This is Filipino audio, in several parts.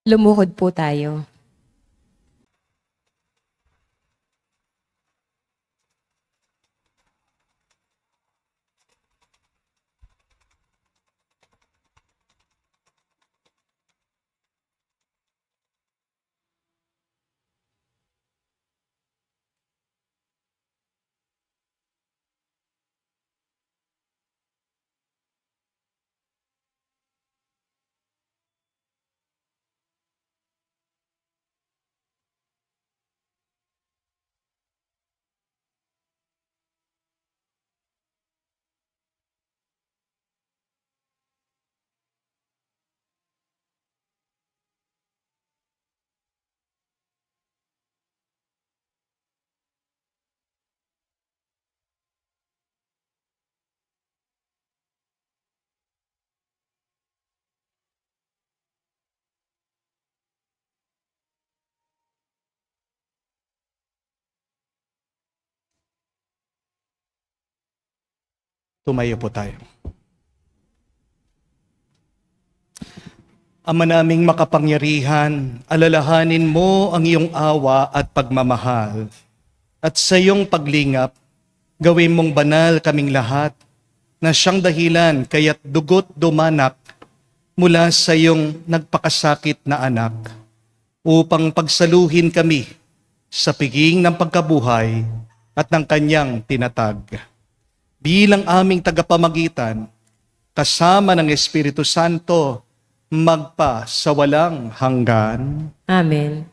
Lumuhod po tayo. Tumayo po tayo. Ama naming makapangyarihan, alalahanin mo ang iyong awa at pagmamahal. At sa iyong paglingap, gawin mong banal kaming lahat na siyang dahilan kaya't dugot dumanak mula sa iyong nagpakasakit na anak upang pagsaluhin kami sa piging ng pagkabuhay at ng kanyang tinatag. Bilang aming tagapamagitan, kasama ng Espiritu Santo, magpa sa walang hanggan. Amen.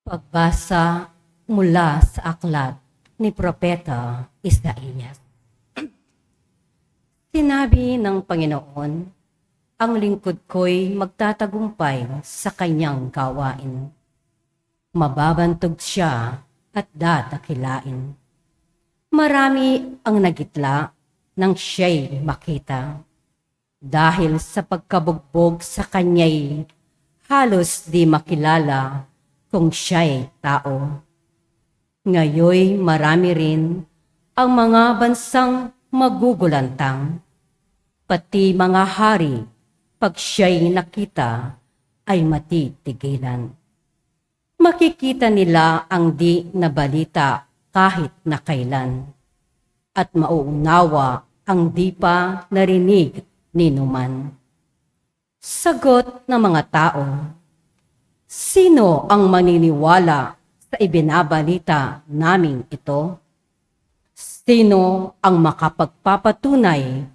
Pagbasa mula sa aklat ni Propeta Isaías. Sinabi ng Panginoon, ang lingkod ko'y magtatagumpay sa kanyang gawain. Mababantog siya at dadakilain. Marami ang nagitla nang siya'y makita. Dahil sa pagkabugbog sa kanya'y halos di makilala kung siya'y tao. Ngayoy marami rin ang mga bansang magugulantang, pati mga hari, pag siya'y nakita, ay matitigilan. Makikita nila ang di na balita kahit na kailan, at mauunawa ang di pa narinig ni numan. Sagot ng mga tao, sino ang maniniwala sa ibinabalita namin ito? Sino ang makapagpapatunay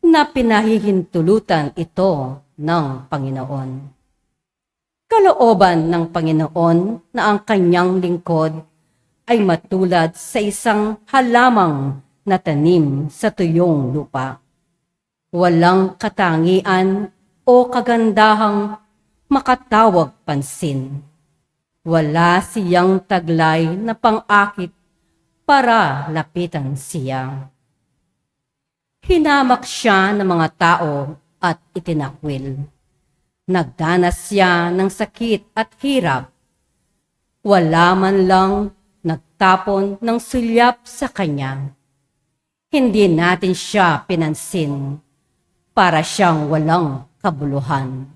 na pinahihintulutan ito ng Panginoon? Kalooban ng Panginoon na ang kanyang lingkod ay matulad sa isang halamang na tanim sa tuyong lupa. Walang katangian o kagandahang makatawag pansin. Wala siyang taglay na pang-akit para lapitan siya. Hinamak siya ng mga tao at itinakwil. Nagdanas siya ng sakit at hirap. Wala man lang nagtapon ng sulyap sa kanya. Hindi natin siya pinansin para siyang walang kabuluhan.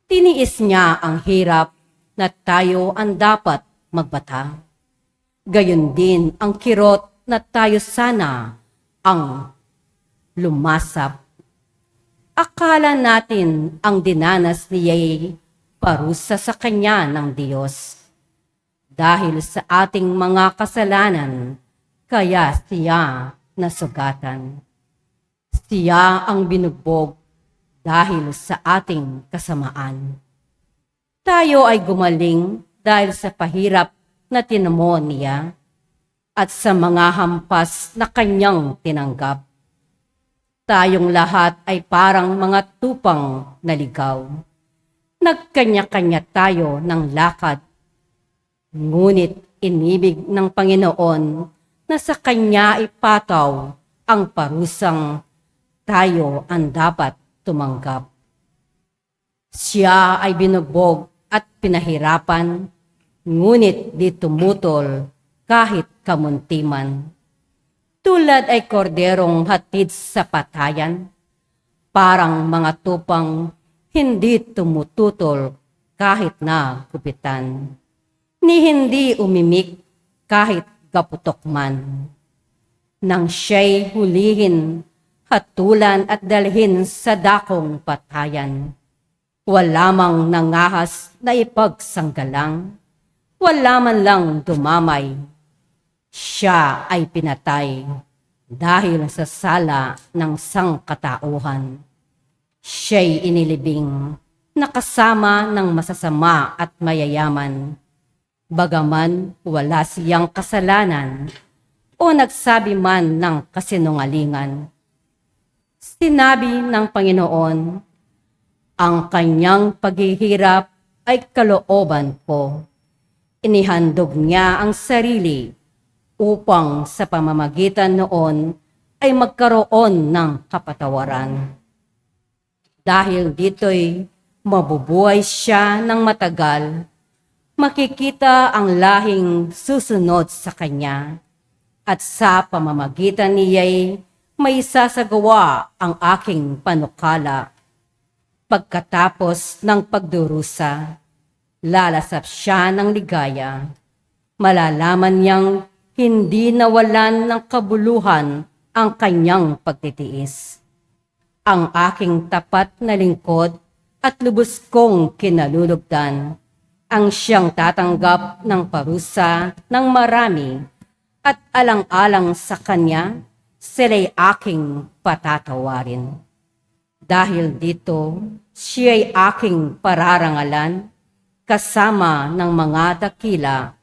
Tiniis niya ang hirap na tayo ang dapat magbata. Gayon din ang kirot na tayo sana ang lumasap. Akala natin ang dinanas niya'y parusa sa kanya ng Diyos. Dahil sa ating mga kasalanan, kaya siya nasugatan. Siya ang binugbog dahil sa ating kasamaan. Tayo ay gumaling dahil sa pahirap na tinamo niya at sa mga hampas na kanyang tinanggap. Tayong lahat ay parang mga tupang naligaw. Nagkanya-kanya tayo ng lakad. Ngunit inibig ng Panginoon na sa kanya ipataw ang parusang tayo ang dapat tumanggap. Siya ay binugbog at pinahirapan, ngunit di tumutol kahit kamuntiman. Tulad ay korderong hatid sa patayan, parang mga tupang hindi tumututol kahit na gupitan, ni hindi umimik kahit kaputok man. Nang siya'y hulihin, hatulan at dalhin sa dakong patayan, wala mang nangahas na ipagsanggalang, wala man lang dumamay. Siya ay pinatay dahil sa sala ng sangkatauhan. Siya'y inilibing, nakasama ng masasama at mayayaman. Bagaman wala siyang kasalanan o nagsabi man ng kasinungalingan. Sinabi ng Panginoon, ang kanyang paghihirap ay kalooban ko. Inihandog niya ang sarili upang sa pamamagitan noon ay magkaroon ng kapatawaran. Dahil dito'y mabubuhay siya ng matagal, makikita ang lahing susunod sa kanya, at sa pamamagitan niya'y may sasagawa ang aking panukala. Pagkatapos ng pagdurusa, lalasap siya ng ligaya. Malalaman niyang hindi nawalan ng kabuluhan ang kanyang pagtitiis. Ang aking tapat na lingkod at lubos kong kinalulugdan, ang siyang tatanggap ng parusa ng marami, at alang-alang sa kanya, sila'y aking patatawarin. Dahil dito, siya'y aking pararangalan, kasama ng mga dakila,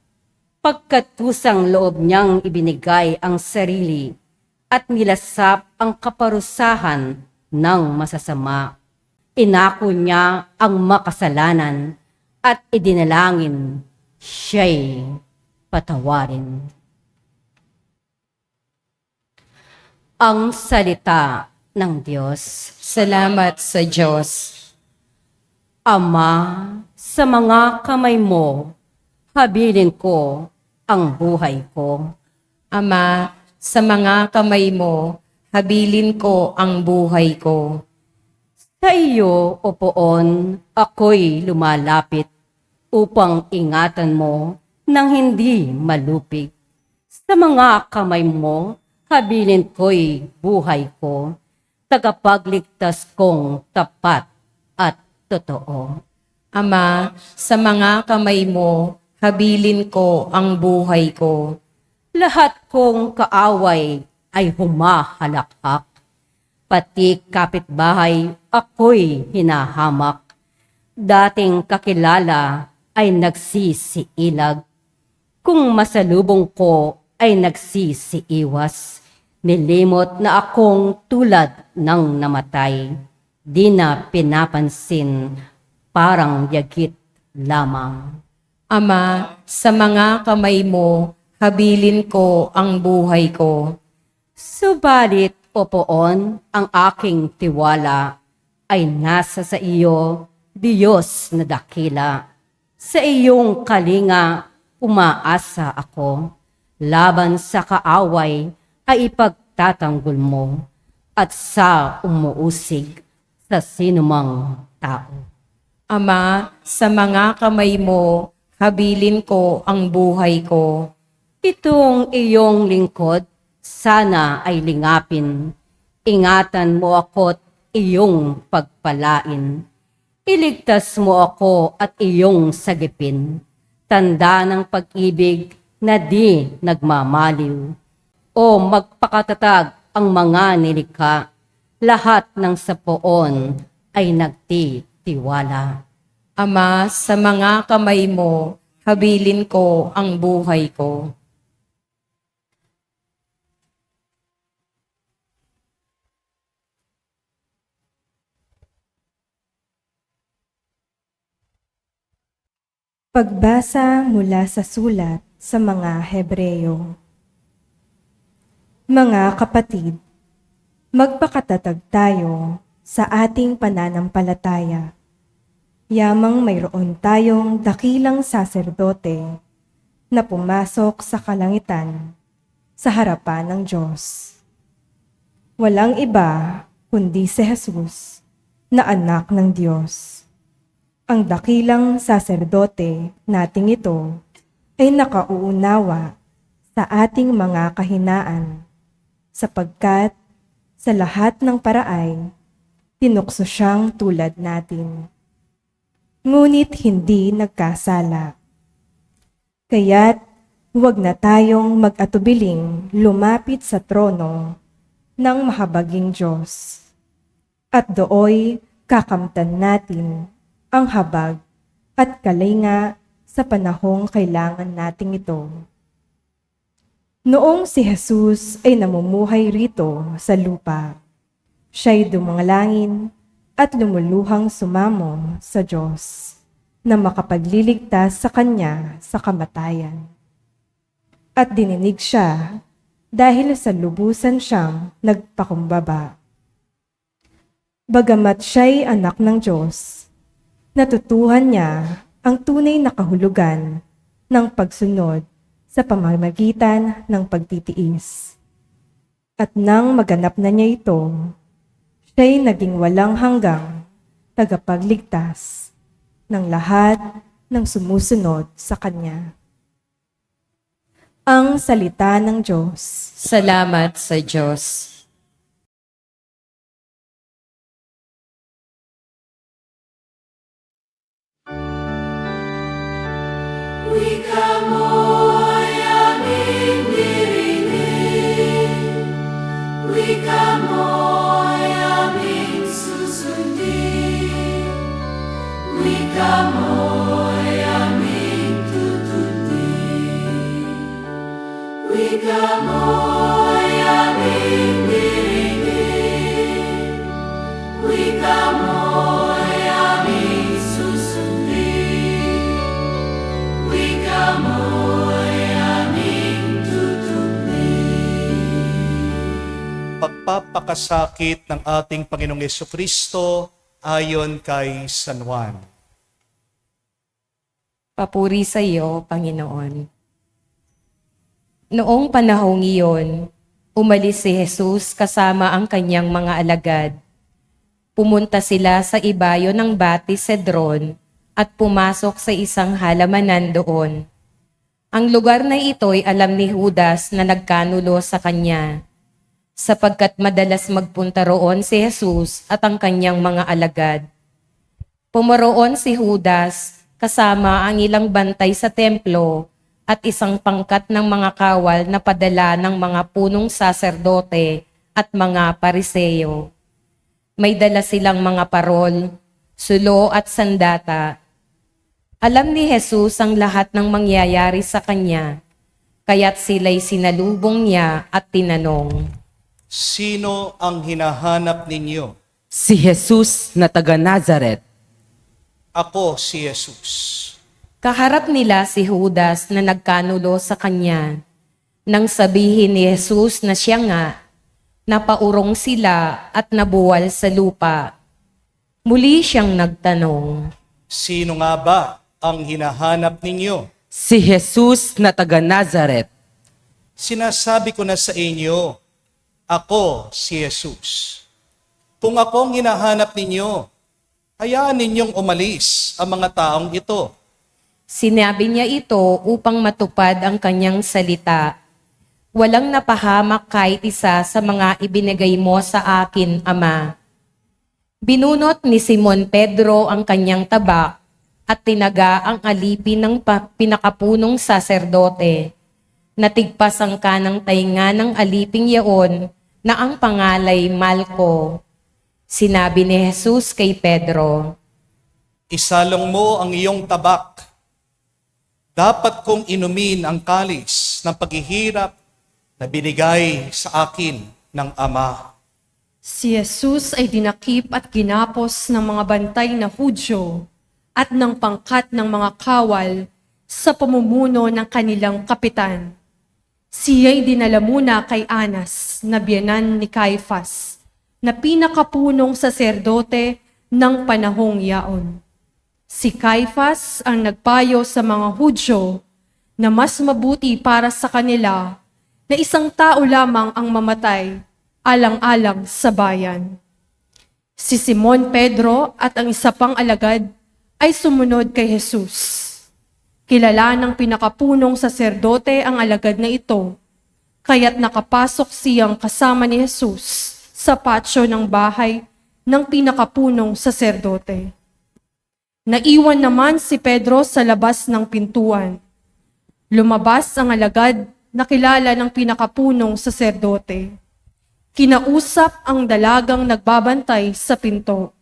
pagkat kusang loob niyang ibinigay ang sarili at nilasap ang kaparusahan ng masasama. Inako niya ang makasalanan at idinalangin siya'y patawarin. Ang salita ng Diyos. Salamat sa Diyos. Ama, sa mga kamay mo, habilin ko ang buhay ko. Ama, sa mga kamay mo, habilin ko ang buhay ko. Sa iyo, O Poon, ako'y lumalapit upang ingatan mo nang hindi malupig. Sa mga kamay mo, habilin ko'y buhay ko, tagapagligtas kong tapat at totoo. Ama, sa mga kamay mo, habilin ko ang buhay ko. Lahat kong kaaway ay humahalakak, pati kapitbahay ako'y hinahamak. Dating kakilala ay nagsisiilag, kung masalubong ko ay nagsisiiwas. Nilimot na akong tulad ng namatay, di na pinapansin, parang yagit lamang. Ama, sa mga kamay mo, habilin ko ang buhay ko. Subalit, O Poon, ang aking tiwala ay nasa sa iyo, Diyos na dakila. Sa iyong kalinga, umaasa ako. Laban sa kaaway ay ipagtatanggol mo, at sa umuusig sa sinumang tao. Ama, sa mga kamay mo, habilin ko ang buhay ko. Itong iyong lingkod, sana ay lingapin. Ingatan mo ako't iyong pagpalain. Iligtas mo ako at iyong sagipin. Tanda ng pag-ibig na di nagmamaliw. O magpakatatag ang mga nilikha, lahat ng sapoon ay nagtitiwala. Ama, sa mga kamay mo, habilin ko ang buhay ko. Pagbasa mula sa sulat sa mga Hebreyo. Mga kapatid, magpakatatag tayo sa ating pananampalataya. Yamang mayroon tayong dakilang saserdote na pumasok sa kalangitan sa harapan ng Diyos. Walang iba kundi si Jesus na anak ng Diyos. Ang dakilang saserdote nating ito ay nakauunawa sa ating mga kahinaan, sapagkat sa lahat ng paraay, tinukso siyang tulad natin. Ngunit hindi nagkasala. Kaya't huwag na tayong mag-atubiling lumapit sa trono ng mahabaging Diyos. At dooy kakamtan natin ang habag at kalinga sa panahong kailangan nating ito. Noong si Jesus ay namumuhay rito sa lupa, siya'y dumangalangin at lumuluhang sumamo sa Diyos na makapagliligtas sa kanya sa kamatayan. At dininig siya dahil sa lubusan siyang nagpakumbaba. Bagamat siya'y anak ng Diyos, natutuhan niya ang tunay na kahulugan ng pagsunod sa pamamagitan ng pagtitiis. At nang maganap na niya ito, siya'y naging walang hanggang tagapagligtas ng lahat ng sumusunod sa Kanya. Ang salita ng Diyos. Salamat sa Diyos. Wika mo'y aming dirinig, wika mo'y aming susundin, wika mo'y aming tutundin, wika mo'y aming dirinig, wika mo'y aming susundin, wika mo'y aming tutundin. Pagpapakasakit ng ating Panginoong Jesucristo ayon kay San Juan. Papuri sa iyo, Panginoon. Noong panahong iyon, umalis si Jesus kasama ang kanyang mga alagad. Pumunta sila sa ibayo ng Bati Cedron at pumasok sa isang halamanan doon. Ang lugar na ito'y alam ni Judas na nagkanulo sa kanya, sapagkat madalas magpunta roon si Jesus at ang kanyang mga alagad. Pumaroon si Judas kasama ang ilang bantay sa templo at isang pangkat ng mga kawal na padala ng mga punong saserdote at mga pariseyo. May dala silang mga parol, sulo at sandata. Alam ni Jesus ang lahat ng mangyayari sa kanya, kaya't sila'y sinalubong niya at tinanong, Sino ang hinahanap ninyo? Si Jesus na taga Nazaret. Ako si Jesus. Kaharap nila si Judas na nagkanulo sa kanya. Nang sabihin ni Jesus na siya nga, napaurong sila at nabuwal sa lupa. Muli siyang nagtanong, Sino nga ba ang hinahanap ninyo? Si Jesus na taga Nazaret. Sinasabi ko na sa inyo, ako si Jesus. Kung ako ang hinahanap ninyo, hayaan ninyong umalis ang mga taong ito. Sinabi niya ito upang matupad ang kanyang salita. Walang napahamak kahit isa sa mga ibinigay mo sa akin, Ama. Binunot ni Simon Pedro ang kanyang tabak at tinaga ang alipin ng pinakapunong saserdote. Natigpas ang kanang tainga ng aliping yaon na ang pangalay Malco. Sinabi ni Jesus kay Pedro, Isalong mo ang iyong tabak. Dapat kong inumin ang kalis ng paghihirap na binigay sa akin ng Ama. Si Jesus ay dinakip at ginapos ng mga bantay na Hudyo at ng pangkat ng mga kawal sa pamumuno ng kanilang kapitan. Siya'y dinala muna kay Anas na biyanan ni Caifas, na pinakapunong saserdote ng panahong yaon. Si Caiphas ang nagpayo sa mga Hudyo na mas mabuti para sa kanila na isang tao lamang ang mamatay alang-alang sa bayan. Si Simon Pedro at ang isa pang alagad ay sumunod kay Jesus. Kilala ng pinakapunong saserdote ang alagad na ito, kaya't nakapasok siyang kasama ni Jesus sa patsyo ng bahay ng pinakapunong saserdote. Naiwan naman si Pedro sa labas ng pintuan. Lumabas ang alagad na kilala ng pinakapunong saserdote. Kinausap ang dalagang nagbabantay sa pinto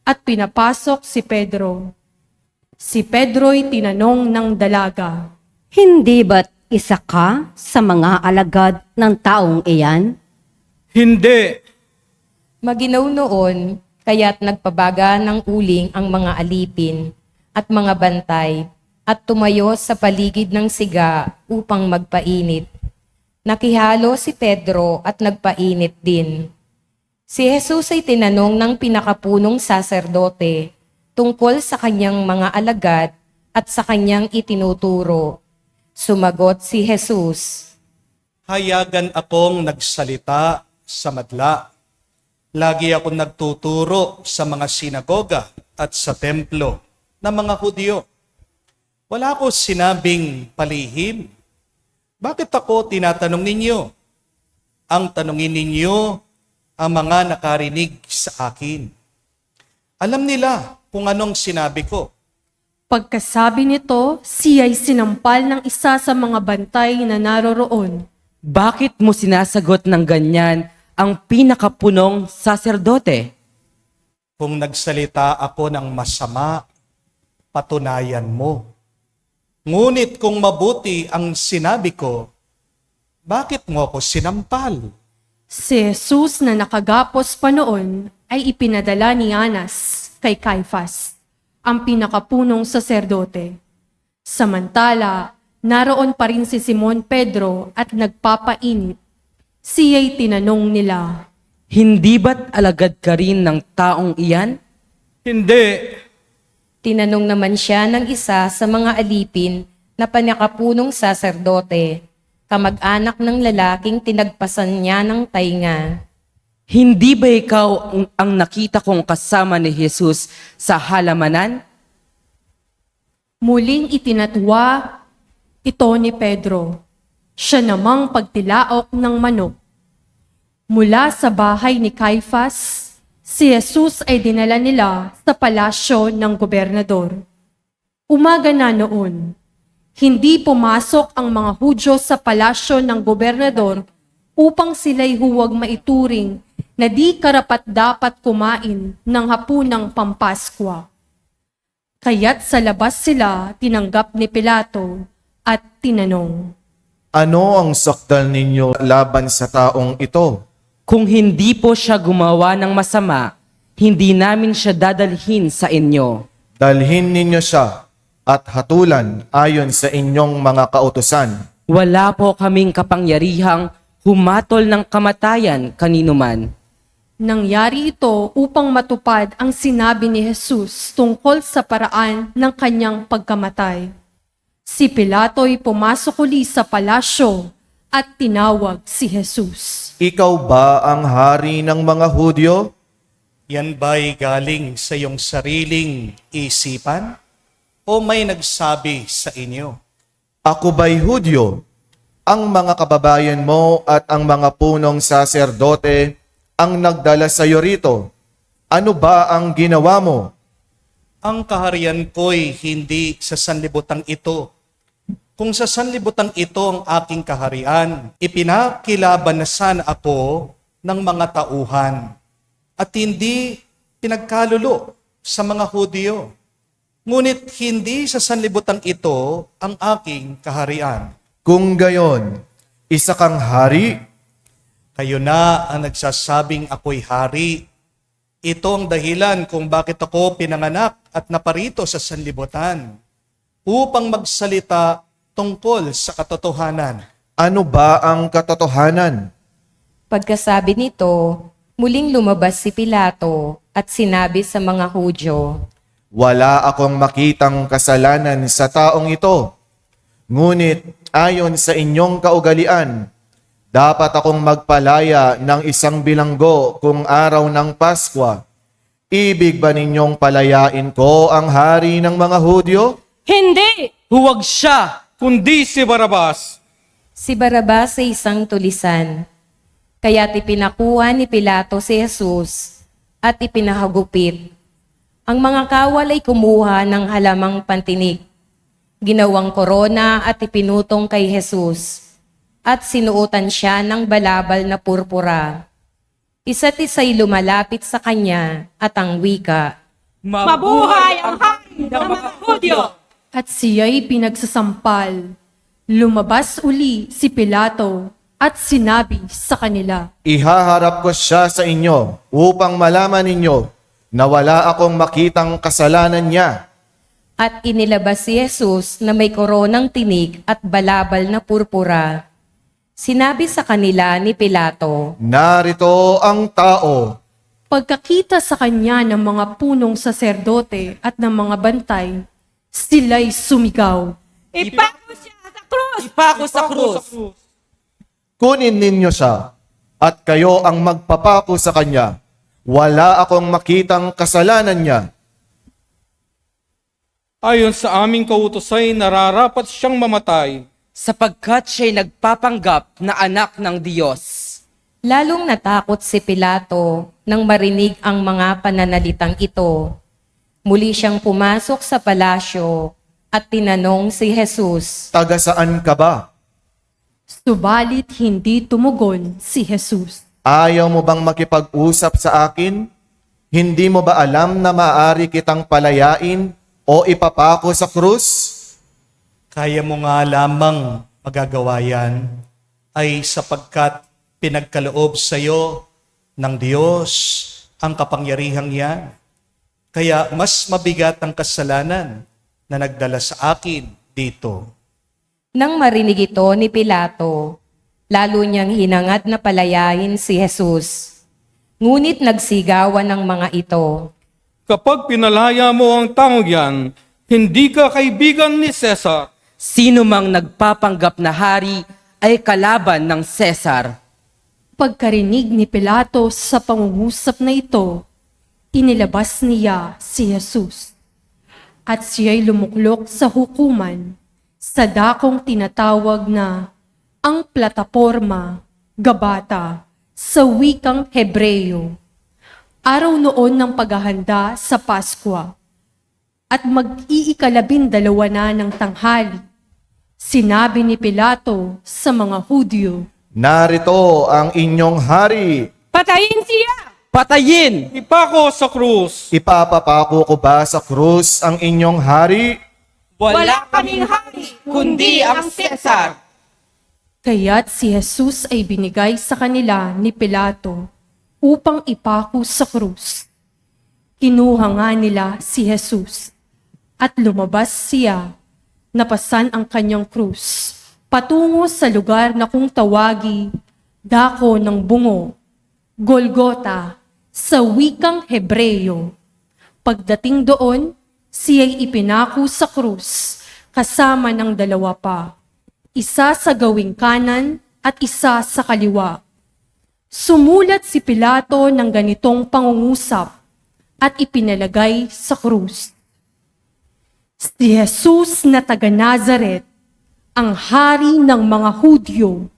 at pinapasok si Pedro. Si Pedro'y tinanong ng dalaga, Hindi ba't isa ka sa mga alagad ng taong iyan? Hindi. Maginaw noon, kaya't nagpabaga ng uling ang mga alipin at mga bantay at tumayo sa paligid ng siga upang magpainit. Nakihalo si Pedro at nagpainit din. Si Jesus ay tinanong ng pinakapunong saserdote tungkol sa kanyang mga alagad at sa kanyang itinuturo. Sumagot si Jesus, Hayagan akong nagsalita sa madla. Lagi akong nagtuturo sa mga sinagoga at sa templo ng mga Hudyo. Wala ko sinabing palihim. Bakit ako tinatanong ninyo? Ang tanungin ninyo ang mga nakarinig sa akin. Alam nila kung anong sinabi ko. pagkasabi nito, siya'y sinampal ng isa sa mga bantay na naroroon. Bakit mo sinasagot ng ganyan ang pinakapunong saserdote? Kung nagsalita ako ng masama, patunayan mo. Ngunit kung mabuti ang sinabi ko, bakit mo ako sinampal? Si Jesus na nakagapos pa noon ay ipinadala ni Anas kay Caiphas, ang pinakapunong saserdote. Samantala, naroon pa rin si Simon Pedro at nagpapainit. Siya'y tinanong nila, Hindi ba't alagad ka rin ng taong iyan? Hindi. tinanong naman siya ng isa sa mga alipin na pinakapunong saserdote, kamag-anak ng lalaking tinagpasan niya ng tainga. Hindi ba ikaw ang nakita kong kasama ni Jesus sa halamanan? muling itinatwa ito ni Pedro. Siya namang pagtilaok ng manok. Mula sa bahay ni Caiphas, si Jesus ay dinala nila sa palasyo ng gobernador. Umaga na noon, hindi pumasok ang mga Hudyo sa palasyo ng gobernador upang sila'y huwag maituring na di karapat-dapat kumain ng hapunang Pampaskwa. Kaya't sa labas sila tinanggap ni Pilato at tinanong, Ano ang sakdal ninyo laban sa taong ito? Kung hindi po siya gumawa ng masama, hindi namin siya dadalhin sa inyo. Dalhin ninyo siya at hatulan ayon sa inyong mga kautusan. Wala po kaming kapangyarihang humatol ng kamatayan kanino man. Nangyari ito upang matupad ang sinabi ni Jesus tungkol sa paraan ng kanyang pagkamatay. Si Pilato'y pumasok uli sa palasyo at tinawag si Jesus. Ikaw ba ang hari ng mga Hudyo? Yan ba'y galing sa iyong sariling isipan? O may nagsabi sa inyo? Ako ba'y Hudyo? Ang mga kababayan mo at ang mga punong saserdote ang nagdala sa iyo rito. Ano ba ang ginawa mo? Ang kaharian ko'y hindi sa sanlibutan ito. Kung sa sanlibutan ito ang aking kaharian, ipinakilabanasan ako ng mga tauhan at hindi pinagkalulo sa mga Hudyo. Ngunit hindi sa sanlibutan ito ang aking kaharian. Kung gayon, isa kang hari? Kayo na ang nagsasabing ako'y hari. Ito ang dahilan kung bakit ako pinanganak at naparito sa sanlibutan upang magsalita tungkol sa katotohanan. Ano ba ang katotohanan? Pagkasabi nito, muling lumabas si Pilato at sinabi sa mga Hudyo, Wala akong makitang kasalanan sa taong ito. Ngunit ayon sa inyong kaugalian, dapat akong magpalaya ng isang bilanggo kung araw ng Paskwa. Ibig ba ninyong palayain ko ang hari ng mga Hudyo? Hindi! Huwag siya! Kundi si Barabas. Si Barabas ay isang tulisan. Kaya't ipinakuha ni Pilato si Jesus at ipinahagupit. Ang mga kawal ay kumuha ng halamang pantinik. Ginawang korona at ipinutong kay Jesus at sinuotan siya ng balabal na purpura. Isa't isa'y lumalapit sa kanya at ang wika, Mabuhay ang hari ng mga Hudyo! At siya'y pinagsasampal. Lumabas uli si Pilato at sinabi sa kanila, Ihaharap ko siya sa inyo upang malaman ninyo na wala akong makitang kasalanan niya. at inilabas si Jesus na may koronang tinik at balabal na purpura. Sinabi sa kanila ni Pilato, Narito ang tao. Pagkakita sa kanya ng mga punong saserdote at ng mga bantay, sila'y sumigaw. Ipako siya sa krus! Ipako sa krus! Kunin ninyo siya at kayo ang magpapako sa kanya. Wala akong makitang kasalanan niya. Ayon sa aming kautusay, nararapat siyang mamatay. Sapagkat siya'y nagpapanggap na anak ng Diyos. lalong natakot si Pilato nang marinig ang mga pananalitang ito. Muli siyang pumasok sa palasyo at tinanong si Jesus, Taga saan ka ba? Subalit hindi tumugon si Jesus. Ayaw mo bang makipag-usap sa akin? Hindi mo ba alam na maaari kitang palayain o ipapako sa krus? Kaya mo nga lamang magagawa yan ay sapagkat pinagkaloob sa iyo ng Diyos ang kapangyarihang yan. Kaya mas mabigat ang kasalanan na nagdala sa akin dito. Nang marinig ito ni Pilato, lalo niyang hinangad na palayain si Jesus. Ngunit nagsigawan ng mga ito, Kapag pinalaya mo ang taong yan, hindi ka kaibigan ni Cesar. Sino mang nagpapanggap na hari ay kalaban ng Cesar. Pagkarinig ni Pilato sa pangungusap na ito, inilabas niya si Jesus. At siya'y lumuklok sa hukuman sa dakong tinatawag na ang plataporma, gabata, sa wikang Hebreyo. Araw noon ng paghahanda sa Paskwa at mag-iikalabindalawa na ng tanghali. Sinabi ni Pilato sa mga Hudyo, Narito ang inyong hari. Patayin siya! Patayin! Ipako sa krus. Ipapapako ko ba sa krus ang inyong hari? Wala kaming hari, kundi ang Cesar. Kaya't si Jesus ay binigay sa kanila ni Pilato upang ipako sa krus. Kinuha nga nila si Jesus at lumabas siya, napasan ang kanyang krus, patungo sa lugar na kung tawagi, dako ng bungo, Golgota, sa wikang Hebreyo. Pagdating doon, siya'y ipinako sa krus, kasama ng dalawa pa, isa sa gawing kanan at isa sa kaliwa. Sumulat si Pilato ng ganitong pangungusap at ipinalagay sa krus. Si Jesus na taga Nazaret, ang hari ng mga Hudyo.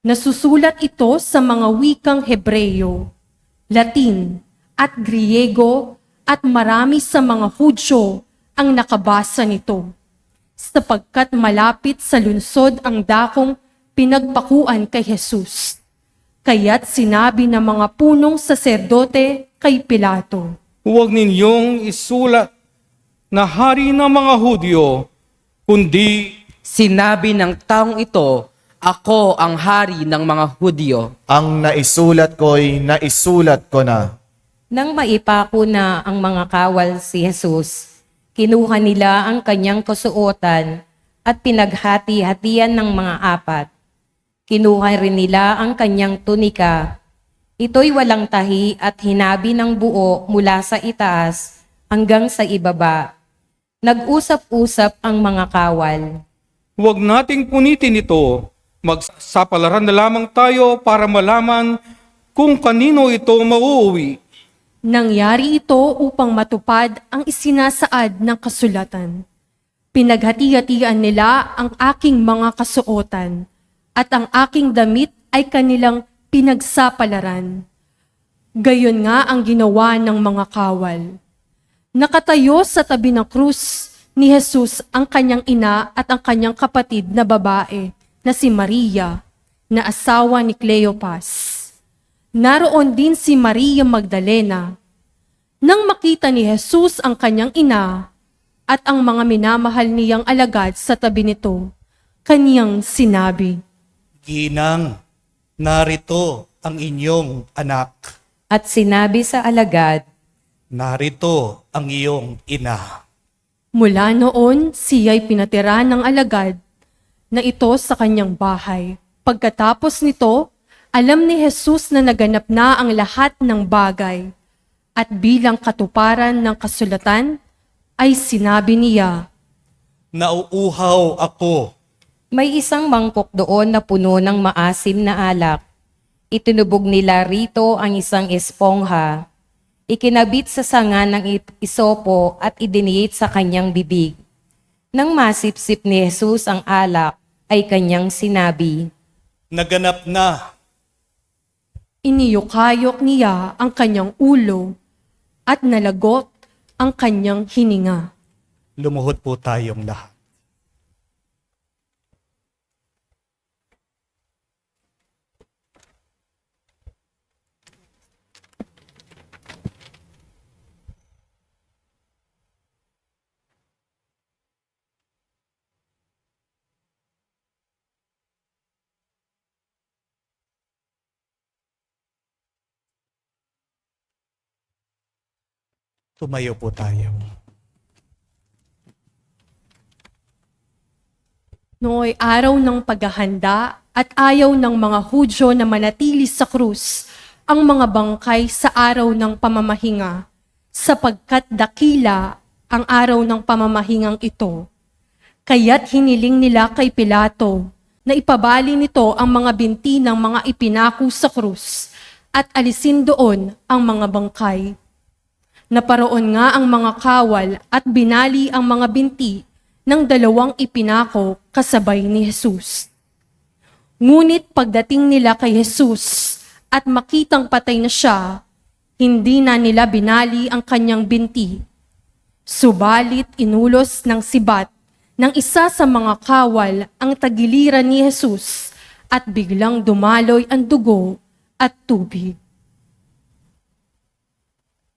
Nasusulat ito sa mga wikang Hebreyo, Latin at Griego at marami sa mga Hudyo ang nakabasa nito, sapagkat malapit sa lungsod ang dakong pinagpakuan kay Jesus. Kaya't sinabi ng mga punong saserdote kay Pilato, Huwag ninyong isulat na hari ng mga Hudyo, kundi Sinabi ng taong ito, ako ang hari ng mga Hudyo. Ang naisulat ko'y naisulat ko na. nang maipako na ang mga kawal si Jesus, kinuha nila ang kanyang kasuotan at pinaghati-hatian ng mga apat. Kinuha rin nila ang kanyang tunika. Ito'y walang tahi at hinabi ng buo mula sa itaas hanggang sa ibaba. Nag-usap-usap ang mga kawal. Huwag nating punitin ito. Magsapalaran na lamang tayo para malaman kung kanino ito mauuwi. Nangyari ito upang matupad ang isinasaad ng kasulatan. Pinaghati-hatian nila ang aking mga kasuotan, at ang aking damit ay kanilang pinagsapalaran. Gayon nga ang ginawa ng mga kawal. Nakatayo sa tabi ng krus ni Jesus ang kanyang ina at ang kanyang kapatid na babae na si Maria, na asawa ni Cleopas. Naroon din si Maria Magdalena. Nang makita ni Jesus ang kanyang ina at ang mga minamahal niyang alagad sa tabi nito, kaniyang sinabi, Ginang, narito ang inyong anak. At sinabi sa alagad, Narito ang iyong ina. Mula noon, siya'y pinatira ng alagad na ito sa kanyang bahay. Pagkatapos nito, alam ni Jesus na naganap na ang lahat ng bagay. At bilang katuparan ng kasulatan, ay sinabi niya, Nauuhaw ako. may isang mangkok doon na puno ng maasim na alak. Itinubog nila rito ang isang espongha. Ikinabit sa sanga ng isopo at idiniit sa kanyang bibig. Nang masipsip ni Jesus ang alak, ay kanyang sinabi, Naganap na. iniyukayok niya ang kanyang ulo at nalagot ang kanyang hininga. Lumuhod po tayong lahat. Tumayo po tayo. Nooy araw ng paghahanda at ayaw ng mga Hudyo na manatili sa krus ang mga bangkay sa araw ng pamamahinga, sapagkat dakila ang araw ng pamamahingang ito. Kaya't hiniling nila kay Pilato na ipabali nito ang mga binti ng mga ipinako sa krus at alisin doon ang mga bangkay. Naparoon nga ang mga kawal at binali ang mga binti ng dalawang ipinako kasabay ni Jesus. Ngunit pagdating nila kay Jesus at makitang patay na siya, hindi na nila binali ang kanyang binti. Subalit inulos ng sibat ng isa sa mga kawal ang tagiliran ni Jesus at biglang dumaloy ang dugo at tubig.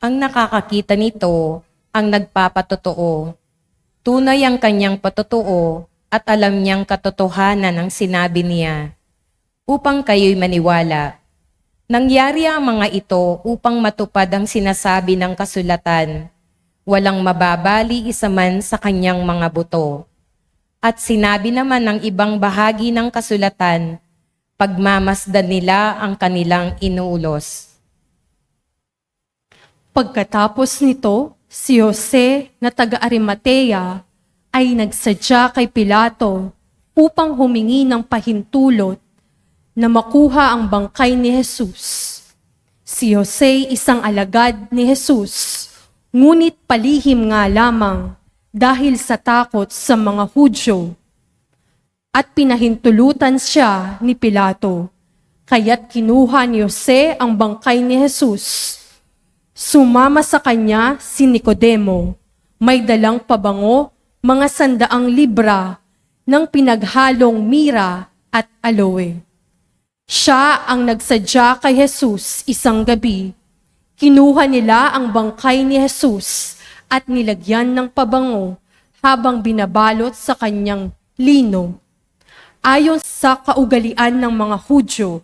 ang nakakakita nito ang nagpapatotoo. Tunay ang kanyang patotoo at alam niyang katotohanan ang sinabi niya, upang kayo'y maniwala. Nangyari ang mga ito upang matupad ang sinasabi ng kasulatan. Walang mababali isa man sa kanyang mga buto. At sinabi naman ng ibang bahagi ng kasulatan, pagmamasdan nila ang kanilang inuulos. Pagkatapos nito, si Jose na taga-Arimatea ay nagsadya kay Pilato upang humingi ng pahintulot na makuha ang bangkay ni Jesus. Si Jose isang alagad ni Jesus, ngunit palihim nga lamang dahil sa takot sa mga Hudyo. At pinahintulutan siya ni Pilato, kaya't kinuha ni Jose ang bangkay ni Jesus. Sumama sa kanya si Nicodemo, may dalang pabango, mga 100 libra ng pinaghalong mira at aloe. Siya ang nagsadya kay Jesus isang gabi. Kinuha nila ang bangkay ni Jesus at nilagyan ng pabango habang binabalot sa kanyang lino. Ayon sa kaugalian ng mga Hudyo,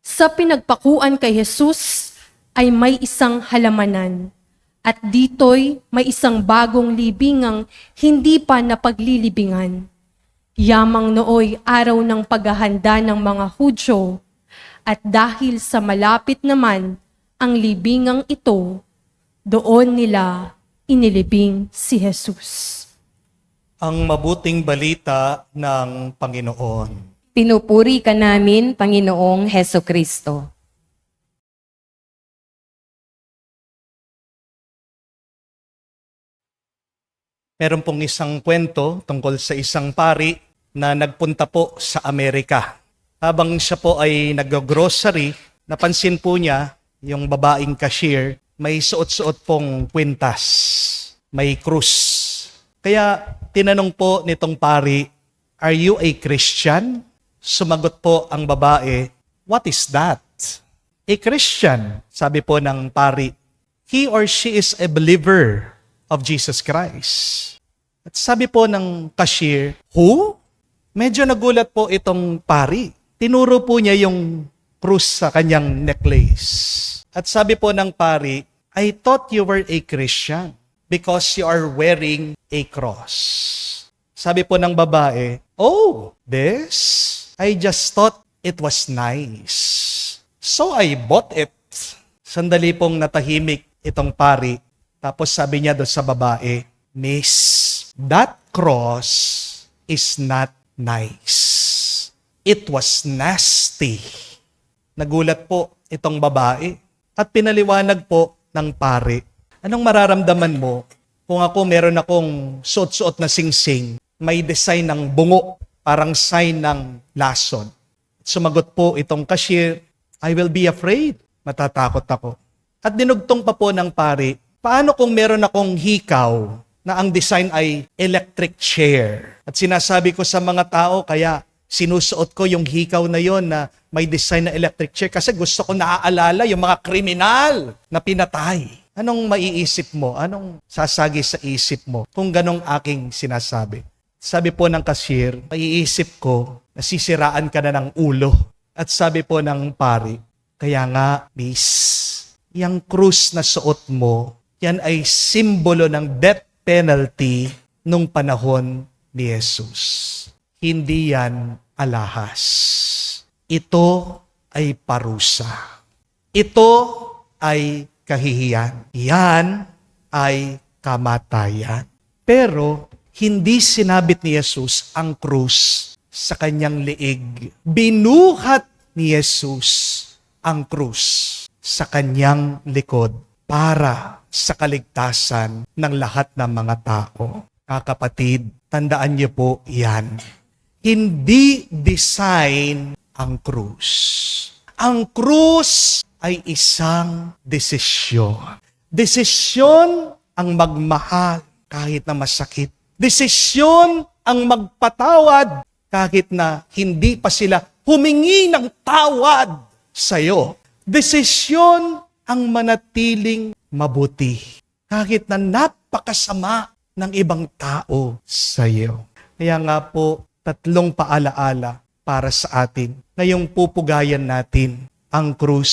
sa pinagpakuan kay Jesus ay may isang halamanan, at dito'y may isang bagong libingang hindi pa napaglilibingan. Yamang nooy araw ng paghahanda ng mga Hudyo, at dahil sa malapit naman ang libingang ito, Doon nila inilibing si Jesus. Ang mabuting balita ng Panginoon. Pinupuri ka namin, Panginoong Heso Kristo. Meron pong isang kwento tungkol sa isang pari na nagpunta po sa Amerika. Habang siya po ay nag-grocery, napansin po niya yung babaeng cashier may suot-suot pong kwintas, may krus. Kaya tinanong po nitong pari, "Are you a Christian?" Sumagot po ang babae, "What is that?" "A Christian," sabi po ng pari. "He or she is a believer of Jesus Christ." At sabi po ng cashier, "Who?" Medyo nagulat po itong pari. Tinuro po niya yung krus sa kanyang necklace. At sabi po ng pari, "I thought you were a Christian because you are wearing a cross." Sabi po ng babae, "Oh, this? I just thought it was nice. So I bought it." Sandali pong natahimik itong pari. Tapos sabi niya doon sa babae, "Miss, that cross is not nice. It was nasty." Nagulat po itong babae at pinaliwanag po ng pari, "Anong mararamdaman mo kung ako meron akong suot-suot na singsing, may design ng bungo, parang sign ng lason?" Sumagot po itong cashier, "I will be afraid." Matatakot ako. At dinugtong pa po ng pari, "Paano kung meron akong hikaw na ang design ay electric chair? At sinasabi ko sa mga tao, kaya sinusuot ko yung hikaw na yon na may design na electric chair kasi gusto ko naaalala yung mga kriminal na pinatay." Anong maiisip mo? Anong sasagi sa isip mo kung ganong aking sinasabi? Sabi po ng cashier, "Maiisip ko, nasisiraan ka na ng ulo." At sabi po ng pari, "Kaya nga, miss, yung krus na suot mo, yan ay simbolo ng death penalty nung panahon ni Jesus. Hindi yan alahas. Ito ay parusa. Ito ay kahihiyan. Yan ay kamatayan." Pero hindi sinabit ni Jesus ang krus sa kanyang liig. Binuhat ni Jesus ang krus sa kanyang likod para sa kaligtasan ng lahat ng mga tao. Kapatid, tandaan niyo po yan. Hindi design ang krus. Ang krus ay isang desisyon. Desisyon ang magmahal kahit na masakit. Desisyon ang magpatawad kahit na hindi pa sila humingi ng tawad sa'yo. Desisyon ang manatiling mabuti kahit na napakasama ng ibang tao sa'yo. Kaya nga po, 3 paalaala para sa atin. Ngayong pupugayan natin ang krus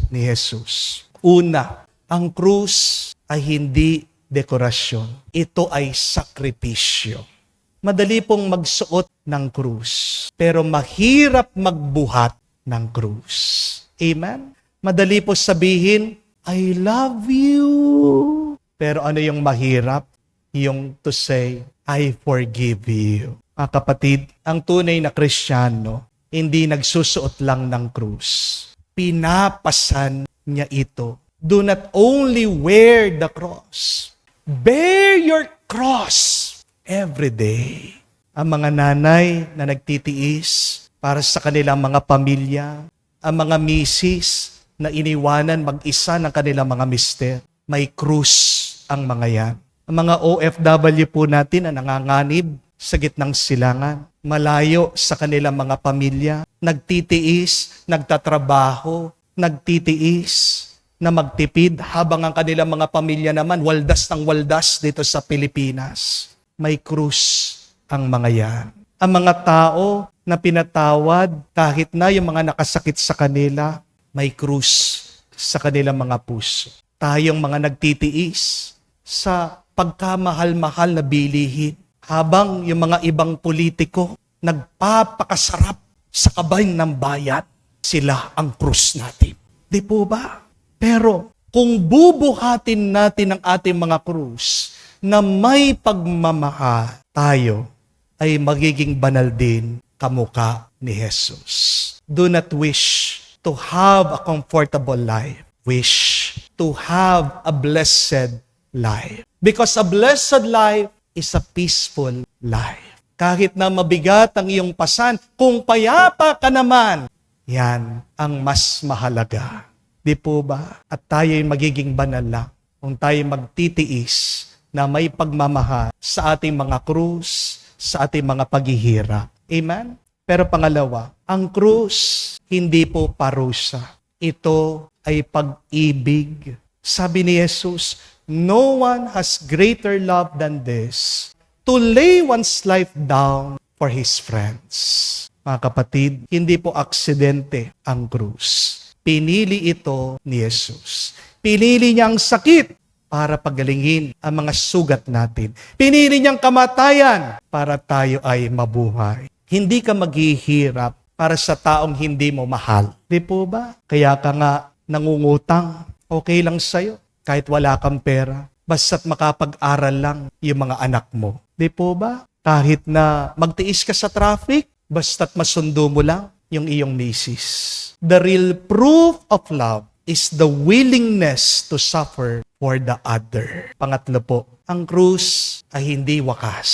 ni Jesus. Una, ang krus ay hindi dekorasyon. Ito ay sakripisyo. Madali pong magsuot ng krus, pero mahirap magbuhat ng krus. Amen? Madali po sabihin, "I love you." Pero ano yung mahirap? Yung to say, "I forgive you." Mga kapatid, ang tunay na Kristiyano, hindi nagsusuot lang ng krus. Pinapasan niya ito. Do not only wear the cross. Bear your cross every day. Ang mga nanay na nagtitiis para sa kanilang mga pamilya, ang mga misis na iniwanan mag-isa ng kanilang mga mister, may krus ang mga yan. Ang mga OFW po natin na nanganganib sa gitnang silangan, malayo sa kanilang mga pamilya, nagtitiis, nagtatrabaho, nagtitiis na magtipid habang ang kanilang mga pamilya naman waldas ng waldas dito sa Pilipinas. May krus ang mga yan. Ang mga tao na pinatawad kahit na yung mga nakasakit sa kanila, may krus sa kanilang mga puso. Tayong mga nagtitiis sa pagkamahal-mahal na bilihin habang yung mga ibang politiko nagpapakasarap sa kabayan ng bayan, sila ang krus natin. Di po ba? Pero kung bubuhatin natin ang ating mga krus na may pagmamahal, tayo ay magiging banal din kamukha ni Jesus. Do not wish to have a comfortable life. Wish to have a blessed life. Because a blessed life is a peaceful life. Kahit na mabigat ang iyong pasan, kung payapa ka naman, yan ang mas mahalaga. Di po ba? At tayo'y magiging banal lang kung tayo magtitiis na may pagmamahal sa ating mga krus, sa ating mga paghihirap. Amen? Pero pangalawa, ang krus hindi po parusa. Ito ay pag-ibig. Sabi ni Jesus, no one has greater love than this, to lay one's life down for his friends. Mga kapatid, hindi po aksidente ang krus. Pinili ito ni Jesus. Pinili niya ang sakit para pagalingin ang mga sugat natin. Pinili niyang kamatayan para tayo ay mabuhay. Hindi ka maghihirap para sa taong hindi mo mahal. Di po ba? Kaya ka nga nangungutang. Okay lang sa'yo. Kahit wala kang pera. Basta't makapag-aral lang yung mga anak mo. Di po ba? Kahit na magtiis ka sa traffic, basta't masundo mo lang yung iyong misis. The real proof of love is the willingness to suffer for the other. Pangatlo po, ang krus ay hindi wakas.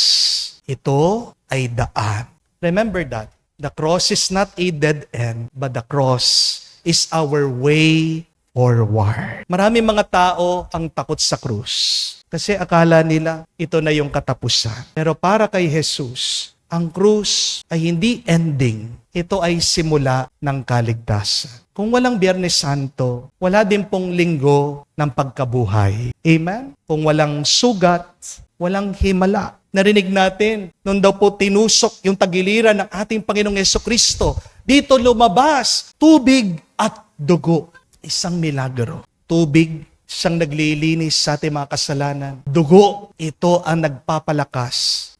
Ito ay daan. Remember that. The cross is not a dead end, but the cross is our way forward. Maraming mga tao ang takot sa krus. Kasi akala nila ito na yung katapusan. Pero para kay Jesus, ang krus ay hindi ending. Ito ay simula ng kaligtasan. Kung walang Biyernes Santo, wala din pong linggo ng pagkabuhay. Amen? Kung walang sugat, walang himala. Narinig natin, nung daw po tinusok yung tagiliran ng ating Panginoong Jesucristo, dito lumabas tubig at dugo. Isang milagro. Tubig, siyang naglilinis sa ating mga kasalanan. Dugo, ito ang nagpapalakas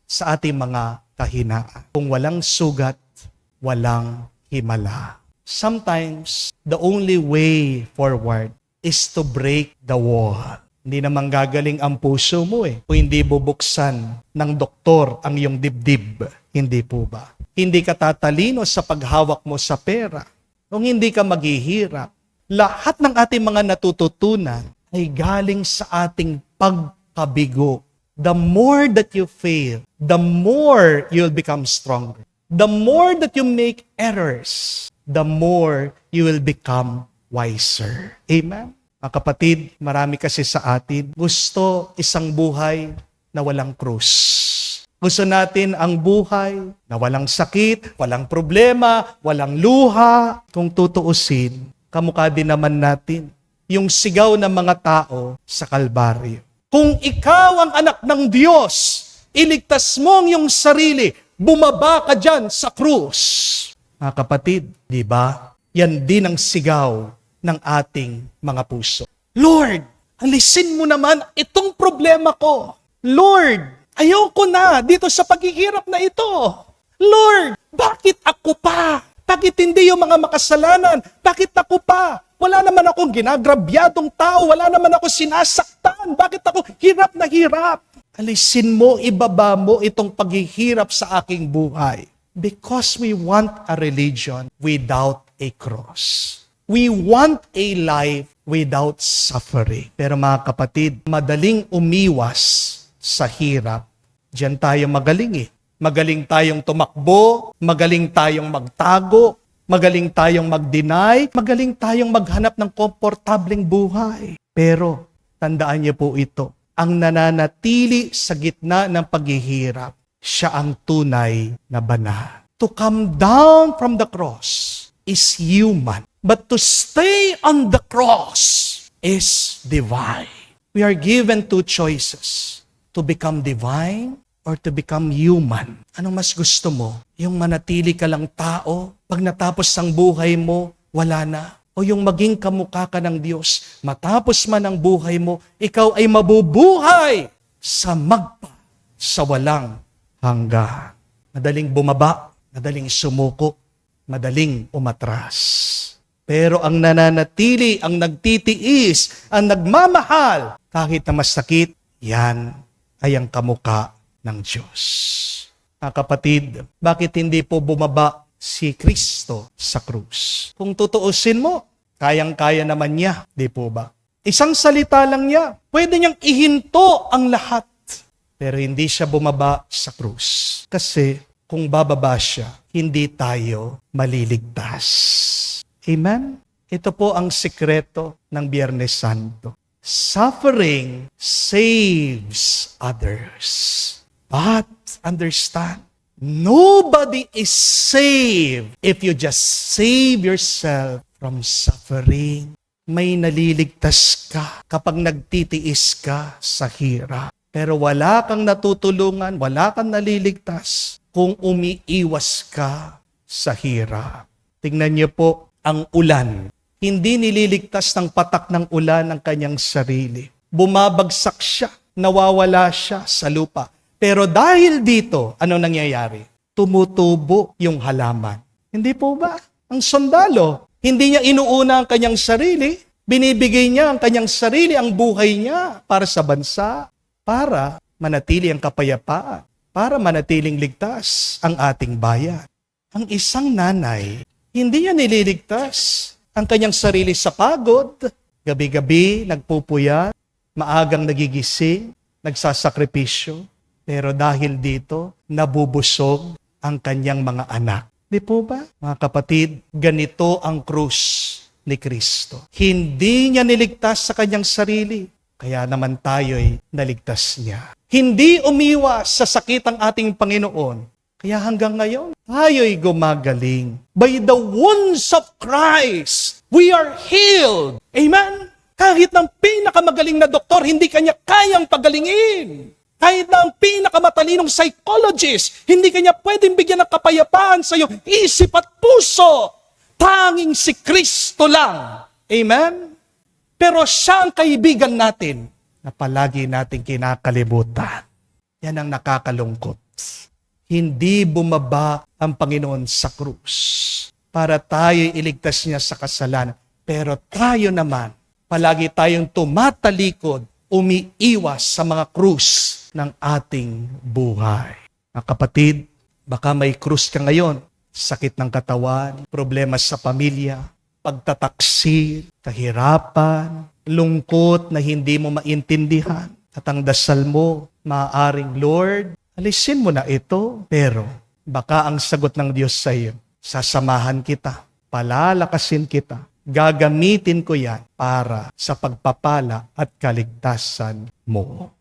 sa ating mga kahinaan. Kung walang sugat, walang himala. Sometimes, the only way forward is to break the wall. Hindi naman gagaling ang puso mo kung hindi bubuksan ng doktor ang iyong dibdib. Hindi po ba? Hindi ka tatalino sa paghawak mo sa pera. Kung hindi ka maghihirap, lahat ng ating mga natututunan ay galing sa ating pagkabigo. The more that you fail, the more you'll become stronger. The more that you make errors, the more you will become wiser. Amen? Mga kapatid, marami kasi sa atin gusto isang buhay na walang krus. Gusto natin ang buhay na walang sakit, walang problema, walang luha. Kung tutuusin, kamukha din naman natin yung sigaw ng mga tao sa Kalbaryo. Kung ikaw ang anak ng Diyos, iligtas mo ang iyong sarili, bumaba ka dyan sa krus. Mga kapatid, di ba? Yan din ang sigaw ng ating mga puso. Lord, alisin mo naman itong problema ko. Lord, ayoko na dito sa paghihirap na ito. Lord, bakit ako pa? Bakit hindi yung mga makasalanan? Bakit ako pa? Wala naman akong ginagrabyadong tao. Wala naman ako sinasaktan. Bakit ako hirap na hirap? Alisin mo, ibaba mo itong paghihirap sa aking buhay. Because we want a religion without a cross. We want a life without suffering. Pero mga kapatid, madaling umiwas sa hirap. Diyan tayo magaling Magaling tayong tumakbo, magaling tayong magtago, magaling tayong mag-deny, magaling tayong maghanap ng komportableng buhay. Pero, tandaan niyo po ito, ang nananatili sa gitna ng paghihirap, siya ang tunay na banal. To come down from the cross is human, but to stay on the cross is divine. We are given two choices, to become divine or to become human. Anong mas gusto mo? Yung manatili ka lang tao, pag natapos ang buhay mo, wala na. O yung maging kamukha ka ng Diyos, matapos man ang buhay mo, ikaw ay mabubuhay sa magpa, sa walang hanggan. Madaling bumaba, madaling sumuko, madaling umatras. Pero ang nananatili, ang nagtitiis, ang nagmamahal, kahit na masakit, yan ay ang kamukha ng Diyos. Mga kapatid, bakit hindi po bumaba si Kristo sa krus? Kung tutuusin mo, kayang-kaya naman niya, di po ba? Isang salita lang niya, pwede niyang ihinto ang lahat. Pero hindi siya bumaba sa krus. Kasi kung bababa siya, hindi tayo maliligtas. Amen? Ito po ang sikreto ng Biyernes Santo. Suffering saves others. But understand, nobody is saved if you just save yourself from suffering. May naliligtas ka kapag nagtitiis ka sa hirap. Pero wala kang natutulungan, wala kang naliligtas kung umiiwas ka sa hirap. Tingnan niyo po ang ulan. Hindi nililigtas ng patak ng ulan ang kanyang sarili. Bumabagsak siya, nawawala siya sa lupa. Pero dahil dito, ano nangyayari? Tumutubo yung halaman. Hindi po ba? Ang sundalo, hindi niya inuuna ang kanyang sarili. Binibigay niya ang kanyang sarili, ang buhay niya para sa bansa, para manatili ang kapayapaan, para manatiling ligtas ang ating bayan. Ang isang nanay, hindi niya nililigtas ang kanyang sarili sa pagod. Gabi-gabi, nagpupuyat, maagang nagigising, nagsasakripisyo. Pero dahil dito, nabubusog ang kanyang mga anak. Di po ba? Mga kapatid, ganito ang krus ni Kristo. Hindi niya niligtas sa kanyang sarili, kaya naman tayo'y naligtas niya. Hindi umiwas sa sakit ang ating Panginoon, kaya hanggang ngayon, tayo'y gumagaling. By the wounds of Christ, we are healed. Amen? Kahit ng pinakamagaling na doktor, hindi kanya kayang pagalingin. Kahit na ang pinakamatalinong psychologist, hindi kanya pwedeng bigyan ng kapayapaan sa iyong isip at puso. Tanging si Kristo lang. Amen? Pero siya ang kaibigan natin na palagi nating kinakalimutan. Yan ang nakakalungkot. Hindi bumaba ang Panginoon sa krus para tayo iligtas niya sa kasalanan. Pero tayo naman, palagi tayong tumatalikod, umiiwas sa mga krus ng ating buhay. Mga kapatid, baka may krus ka ngayon, sakit ng katawan, problema sa pamilya, pagtataksil, kahirapan, lungkot na hindi mo maintindihan. At ang dasal mo, maaaring, Lord, alisin mo na ito. Pero baka ang sagot ng Diyos sa iyo, sasamahan kita, palalakasin kita, gagamitin ko yan para sa pagpapala at kaligtasan mo.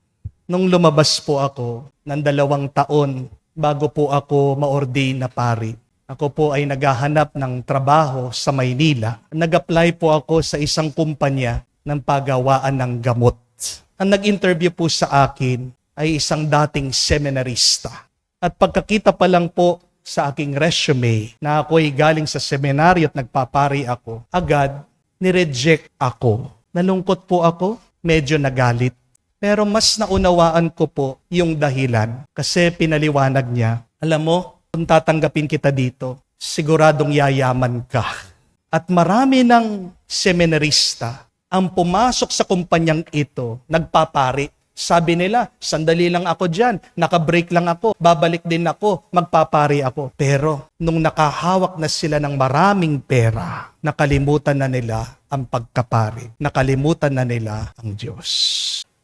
Nung lumabas po ako ng 2 taon bago po ako ma-ordain na pari, ako po ay naghahanap ng trabaho sa Maynila. Nag-apply po ako sa isang kumpanya ng paggawaan ng gamot. Ang nag-interview po sa akin ay isang dating seminarista. At pagkakita pa lang po sa aking resume na ako'y galing sa seminaryo at nagpapari ako, agad nireject ako. Nalungkot po ako, medyo nagalit. Pero mas naunawaan ko po yung dahilan kasi pinaliwanag niya, alam mo, kung tatanggapin kita dito, siguradong yayaman ka. At marami ng seminarista ang pumasok sa kumpanyang ito, nagpapari. Sabi nila, sandali lang ako dyan, nakabreak lang ako, babalik din ako, magpapari ako. Pero nung nakahawak na sila ng maraming pera, nakalimutan na nila ang pagkapari. Nakalimutan na nila ang Diyos.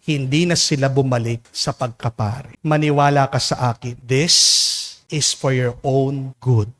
Hindi na sila bumalik sa pagkapari. Maniwala ka sa akin, this is for your own good.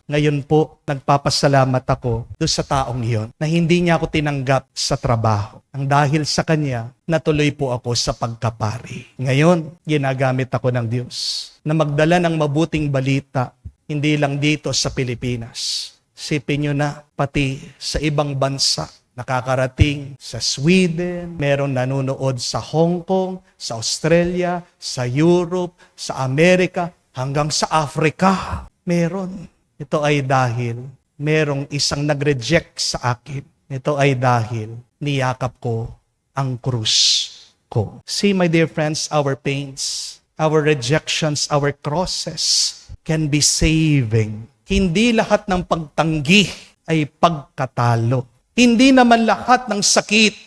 Ngayon po, nagpapasalamat ako doon sa taong iyon na hindi niya ako tinanggap sa trabaho. Ang dahil sa kanya, natuloy po ako sa pagkapari. Ngayon, ginagamit ako ng Diyos na magdala ng mabuting balita, hindi lang dito sa Pilipinas. Sipin nyo na, pati sa ibang bansa, nakakarating sa Sweden, meron nanonood sa Hong Kong, sa Australia, sa Europe, sa Amerika, hanggang sa Africa. Meron. Ito ay dahil merong isang nag-reject sa akin. Ito ay dahil niyakap ko ang krus ko. See, my dear friends, our pains, our rejections, our crosses can be saving. Hindi lahat ng pagtanggi ay pagkatalo. Hindi naman lahat ng sakit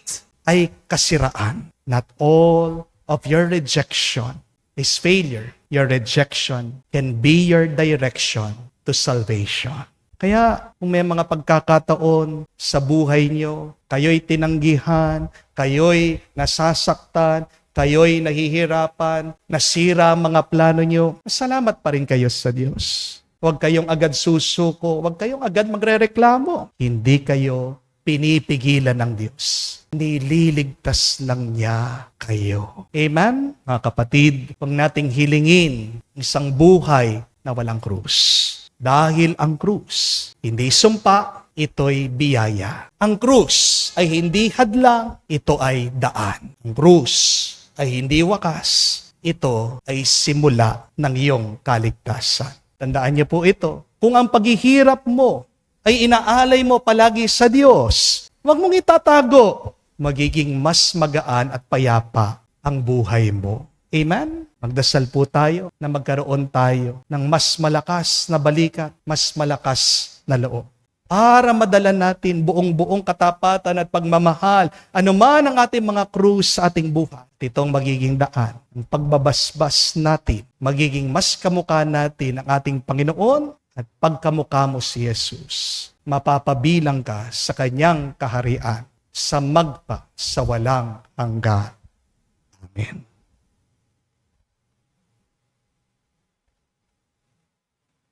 ay kasiraan. Not all of your rejection is failure. Your rejection can be your direction to salvation. Kaya kung may mga pagkakataon sa buhay nyo, kayo'y tinanggihan, kayo'y nasasaktan, kayo'y nahihirapan, nasira ang mga plano nyo, salamat pa rin kayo sa Diyos. Huwag kayong agad susuko, huwag kayong agad magrereklamo. Hindi kayo pinipigilan ng Diyos. Nililigtas lang niya kayo. Amen? Mga kapatid, huwag nating hilingin isang buhay na walang krus. Dahil ang krus, hindi sumpa, ito'y biyaya. Ang krus ay hindi hadlang, ito ay daan. Ang krus ay hindi wakas, ito ay simula ng iyong kaligtasan. Tandaan niyo po ito, kung ang paghihirap mo ay inaalay mo palagi sa Diyos, huwag mong itatago, magiging mas magaan at payapa ang buhay mo. Amen? Magdasal po tayo na magkaroon tayo ng mas malakas na balikat, mas malakas na loob. Para madala natin buong-buong katapatan at pagmamahal, anuman ang ating mga krus sa ating buhay. Itong magiging daan, ang pagbabasbas natin, magiging mas kamukha natin ang ating Panginoon at pagkamukha mo si Jesus. Mapapabilang ka sa kanyang kaharian sa magpa sa walang hanggan. Amen.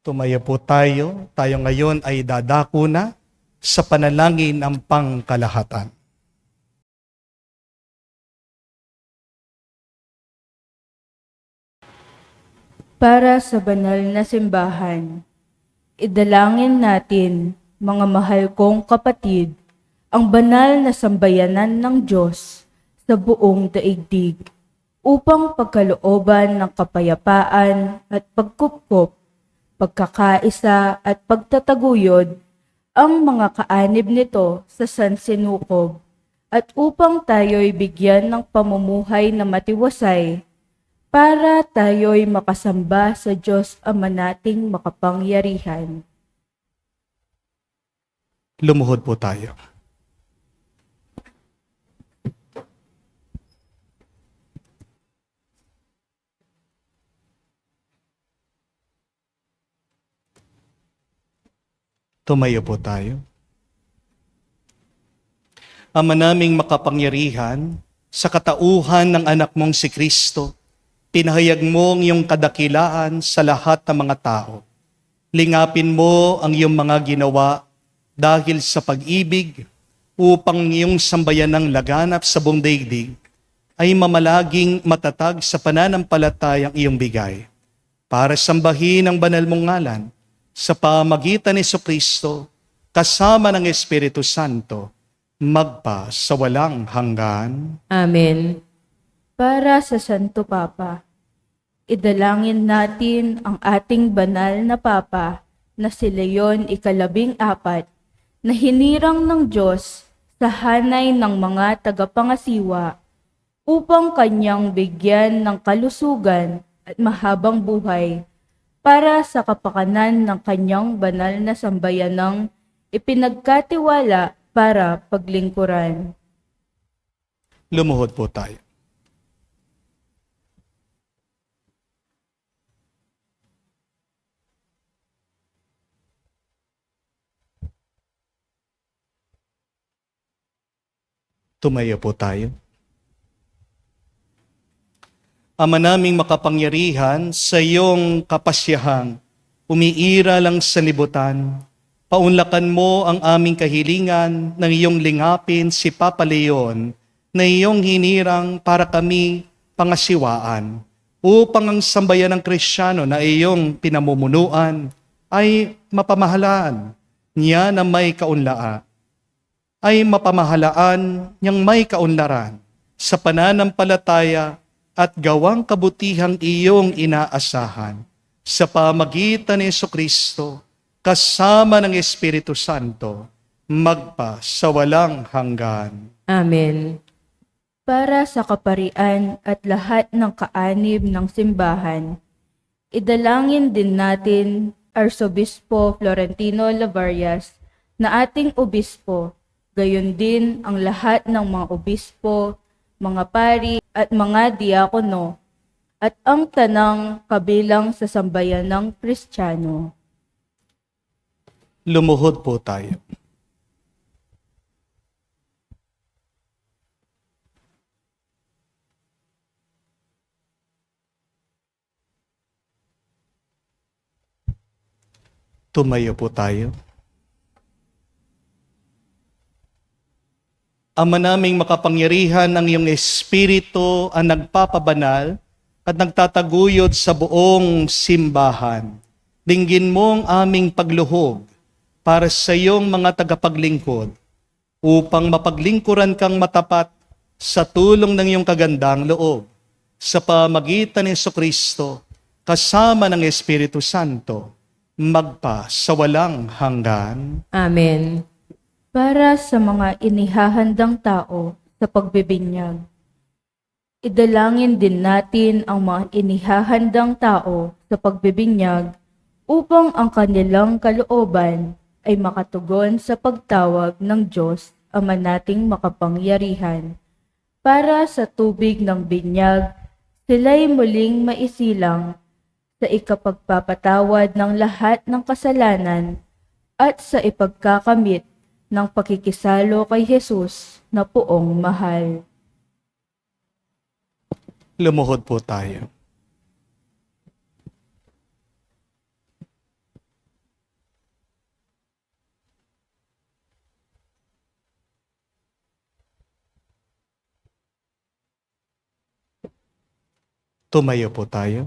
Tumayo po tayo. Tayo ngayon ay dadako na sa panalangin ng pangkalahatan. Para sa banal na simbahan, idalangin natin, mga mahal kong kapatid, ang banal na sambayanan ng Diyos sa buong daigdig upang pagkalooban ng kapayapaan at pagkupkop, pagkakaisa at pagtataguyod ang mga kaanib nito sa sansinukob at upang tayo'y bigyan ng pamumuhay na matiwasay para tayo'y makasamba sa Diyos Ama nating makapangyarihan. Lumuhod po tayo. Tumayo po tayo. Ama naming makapangyarihan, sa katauhan ng anak mong si Kristo, pinahayag mo ang iyong kadakilaan sa lahat ng mga tao. Lingapin mo ang iyong mga ginawa dahil sa pag-ibig upang iyong sambayanang laganap sa buong daigdig ay mamalaging matatag sa pananampalatayang iyong bigay. Para sambahin ang banal mong ngalan, sa pamagitan ni Jesucristo, kasama ng Espiritu Santo, magpa sa walang hanggan. Amen. Para sa Santo Papa, idalangin natin ang ating banal na Papa na si Leon ika-14 na hinirang ng Diyos sa hanay ng mga tagapangasiwa upang kanyang bigyan ng kalusugan at mahabang buhay para sa kapakanan ng kanyang banal na sambayanang ipinagkatiwala para paglingkuran. Lumuhod po tayo. Tumayo po tayo. Ama naming makapangyarihan, sa iyong kapasyahang umiira lang sa libutan, paunlakan mo ang aming kahilingan ng iyong lingapin si Papa Leon na iyong hinirang para kami pangasiwaan upang ang sambayan ng Kristiyano na iyong pinamumunuan ay mapamahalaan niya na may kaunlaa, ay mapamahalaan niyang may kaunlaran sa pananampalataya at gawang kabutihang iyong inaasahan sa pamagitan ni Jesucristo kasama ng Espiritu Santo magpa sa walang hanggan. Amen. Para sa kaparian at lahat ng kaanib ng simbahan, idalangin din natin Arsobispo Florentino Lavarias na ating obispo, gayon din ang lahat ng mga obispo, mga pari at mga diakono, at ang tanang kabilang sa sambayan ng Kristiyano. Lumuhod po tayo. Tumayo po tayo. Ama naming makapangyarihan, ang iyong Espiritu ang nagpapabanal at nagtataguyod sa buong simbahan. Dinggin mo ang aming pagluhog para sa iyong mga tagapaglingkod upang mapaglingkuran kang matapat sa tulong ng iyong kagandang loob sa pamagitan ni Jesucristo kasama ng Espiritu Santo magpa sa walang hanggan. Amen. Para sa mga inihahandang tao sa pagbibinyag, idalangin din natin ang mga inihahandang tao sa pagbibinyag upang ang kanilang kalooban ay makatugon sa pagtawag ng Diyos Ama nating makapangyarihan. Para sa tubig ng binyag, sila'y muling maisilang sa ikapagpapatawad ng lahat ng kasalanan at sa ipagkakamit ng pakikisalo kay Jesus na poong mahal. Lumuhod po tayo. Tumayo po tayo.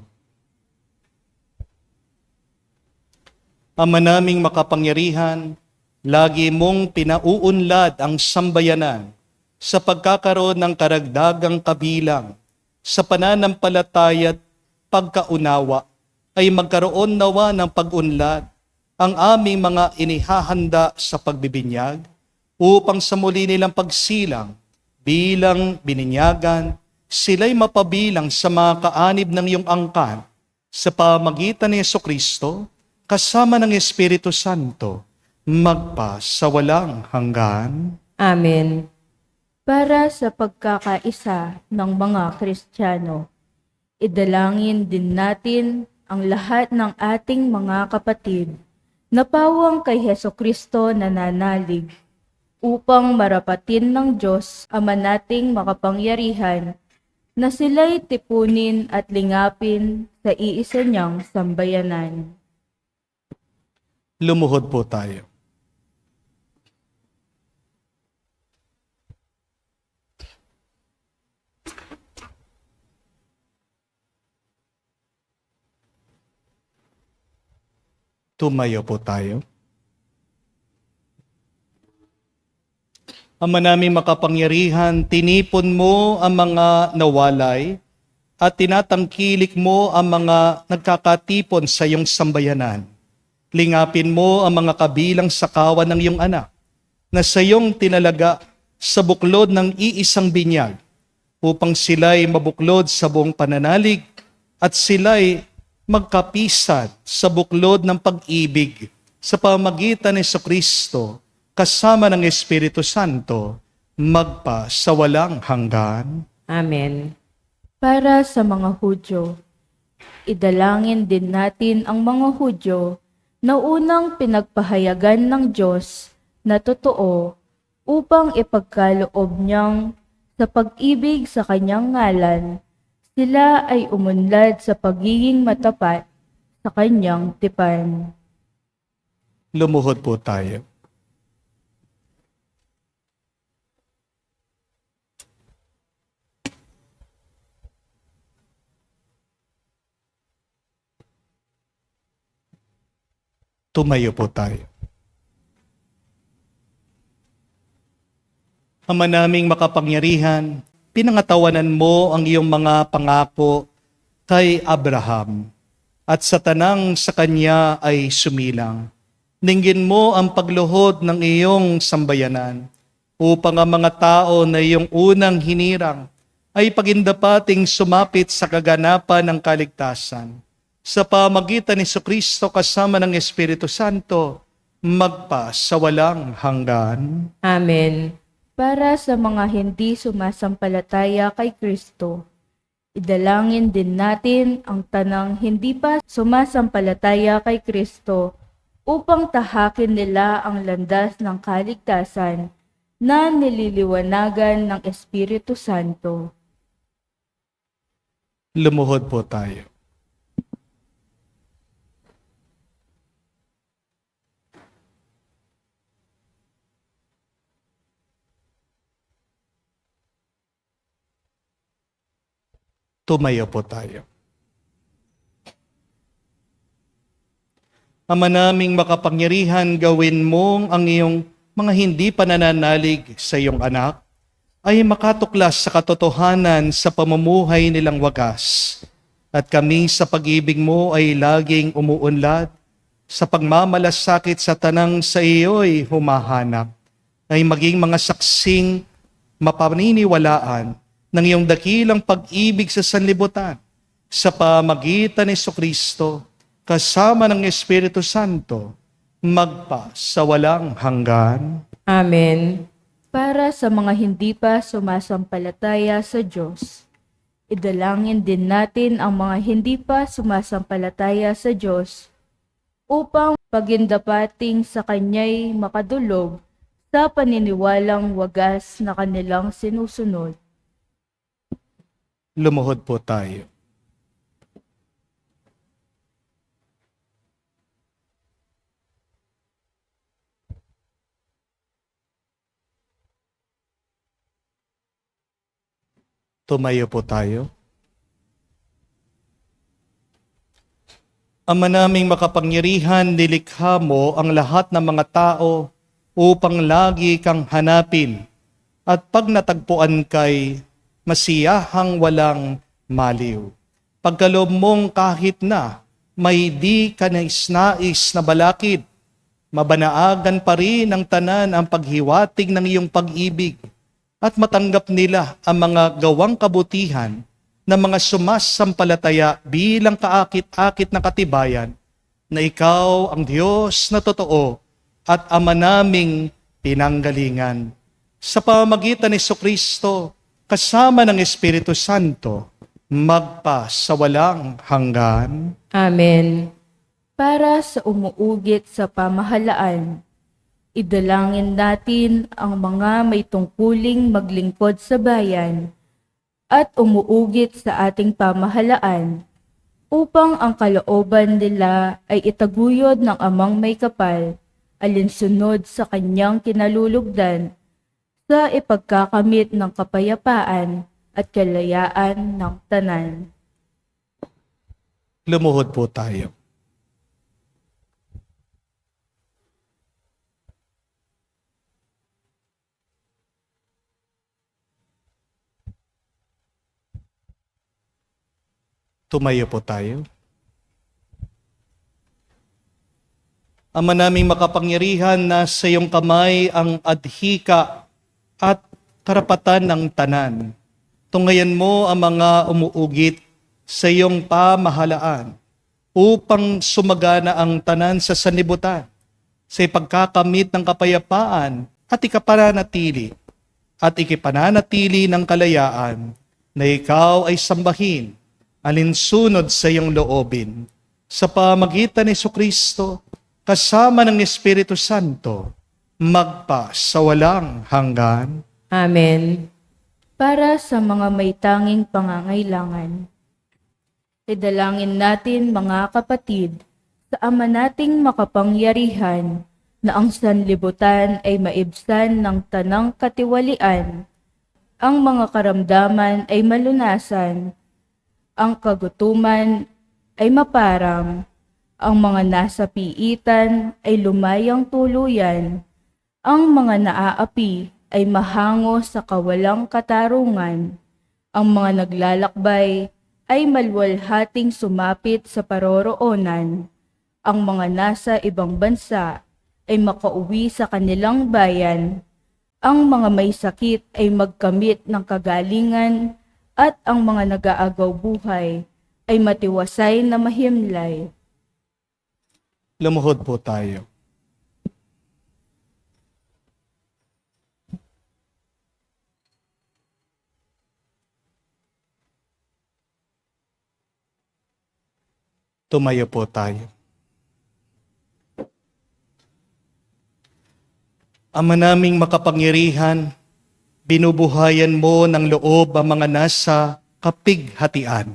Ama naming makapangyarihan, lagi mong pinauunlad ang sambayanan sa pagkakaroon ng karagdagang kabilang sa pananampalataya at pagkaunawa ay magkaroon nawa ng pag-unlad ang aming mga inihahanda sa pagbibinyag upang sa muli nilang pagsilang bilang bininyagan, sila'y mapabilang sa mga kaanib ng iyong angkan sa pamagitan ni Jesucristo kasama ng Espiritu Santo magpa sa walang hanggan. Amen. Para sa pagkakaisa ng mga Kristiyano, idalangin din natin ang lahat ng ating mga kapatid na pawang kay Hesukristo nananalig upang marapatin ng Diyos Ama nating makapangyarihan na sila'y tipunin at lingapin sa iisa niyang sambayanan. Lumuhod po tayo. Tumayo po tayo. Ama naming makapangyarihan, tinipon mo ang mga nawalay at tinatangkilik mo ang mga nagkakatipon sa iyong sambayanan. Lingapin mo ang mga kabilang sa kawan ng iyong anak na sa iyong tinalaga sa buklod ng iisang binyag upang sila'y mabuklod sa buong pananalig at sila'y magkapisat sa buklod ng pag-ibig sa pamagitan ni Jesucristo kasama ng Espiritu Santo magpa sa walang hanggan. Amen. Para sa mga Hudyo, idalangin din natin ang mga Hudyo na unang pinagpahayagan ng Diyos na totoo upang ipagkaloob niyang sa pag-ibig sa kanyang ngalan, sila ay umunlad sa pagiging matapat sa kanyang tipan. Lumuhod po tayo. Tumayo po tayo. Ama naming makapangyarihan, pinangatawanan mo ang iyong mga pangako kay Abraham at sa tanang sa kanya ay sumilang. Dinggin mo ang pagluhod ng iyong sambayanan upang ang mga tao na iyong unang hinirang ay pagindapating sumapit sa kaganapan ng kaligtasan. Sa pamagitan ni Jesucristo kasama ng Espiritu Santo, magpa sa walang hanggan. Amen. Para sa mga hindi sumasampalataya kay Kristo, idalangin din natin ang tanang hindi pa sumasampalataya kay Kristo upang tahakin nila ang landas ng kaligtasan na nililiwanagan ng Espiritu Santo. Lumuhod po tayo. Tumayo po tayo. Ama naming makapangyarihan, gawin mong ang iyong mga hindi panananalig sa iyong anak ay makatuklas sa katotohanan sa pamumuhay nilang wagas. At kami sa pag-ibig mo ay laging umuunlad sa pagmamalasakit sa tanang sa iyo'y humahanap, ay maging mga saksing mapaniniwalaan ng iyong dakilang pag-ibig sa sanlibutan sa pamagitan ni Jesucristo kasama ng Espiritu Santo magpa sa walang hanggan. Amen. Para sa mga hindi pa sumasampalataya sa Diyos, idalangin din natin ang mga hindi pa sumasampalataya sa Diyos upang pagindapating sa Kanya'y makadulog sa paniniwalang wagas na kanilang sinusunod. Lumuhod po tayo. Tumayo po tayo. Ama naming makapangyarihan, nilikha mo ang lahat ng mga tao upang lagi kang hanapin at pag natagpuan kay masiyahang walang maliw. Pagkaloob mong kahit na may di ka nais-nais na balakid, mabanaagan pa rin ng tanan ang paghiwatig ng iyong pag-ibig at matanggap nila ang mga gawang kabutihan ng mga sumasampalataya bilang kaakit-akit na katibayan na ikaw ang Diyos na totoo at Ama naming pinanggalingan. Sa pamamagitan ni Jesucristo, kasama ng Espiritu Santo, magpa sa walang hanggan. Amen. Para sa umuugit sa pamahalaan, idalangin natin ang mga may tungkuling maglingkod sa bayan at umuugit sa ating pamahalaan upang ang kalooban nila ay itaguyod ng Amang may kapal alinsunod sa kanyang kinalulugdan sa ipagkakamit ng kapayapaan at kalayaan ng tanan. Lumuhod po tayo. Tumayo po tayo. Ama naming makapangyarihan, na sa iyong kamay ang adhika at karapatan ng tanan. Tunghayan mo ang mga umuugit sa iyong pamahalaan upang sumagana ang tanan sa sanlibutan sa ipagkakamit ng kapayapaan at ikipananatili ng kalayaan na ikaw ay sambahin alinsunod sa iyong loobin sa pamagitan ni Jesucristo kasama ng Espiritu Santo magpa sa walang hanggan. Amen. Para sa mga may tanging pangangailangan, idalangin natin mga kapatid sa Ama nating makapangyarihan na ang sanlibutan ay maibsan ng tanang katiwalian, ang mga karamdaman ay malunasan, ang kagutuman ay maparam, ang mga nasa piitan ay lumayang tuluyan, ang mga naaapi ay mahango sa kawalang katarungan, ang mga naglalakbay ay malwalhating sumapit sa paroroonan, ang mga nasa ibang bansa ay makauwi sa kanilang bayan, ang mga may sakit ay magkamit ng kagalingan, at ang mga nag-aagaw buhay ay matiwasay na mahimlay. Lumuhod po tayo. Tumayo po tayo. Ama naming makapangyarihan, binubuhayan mo ng loob ang mga nasa kapighatian.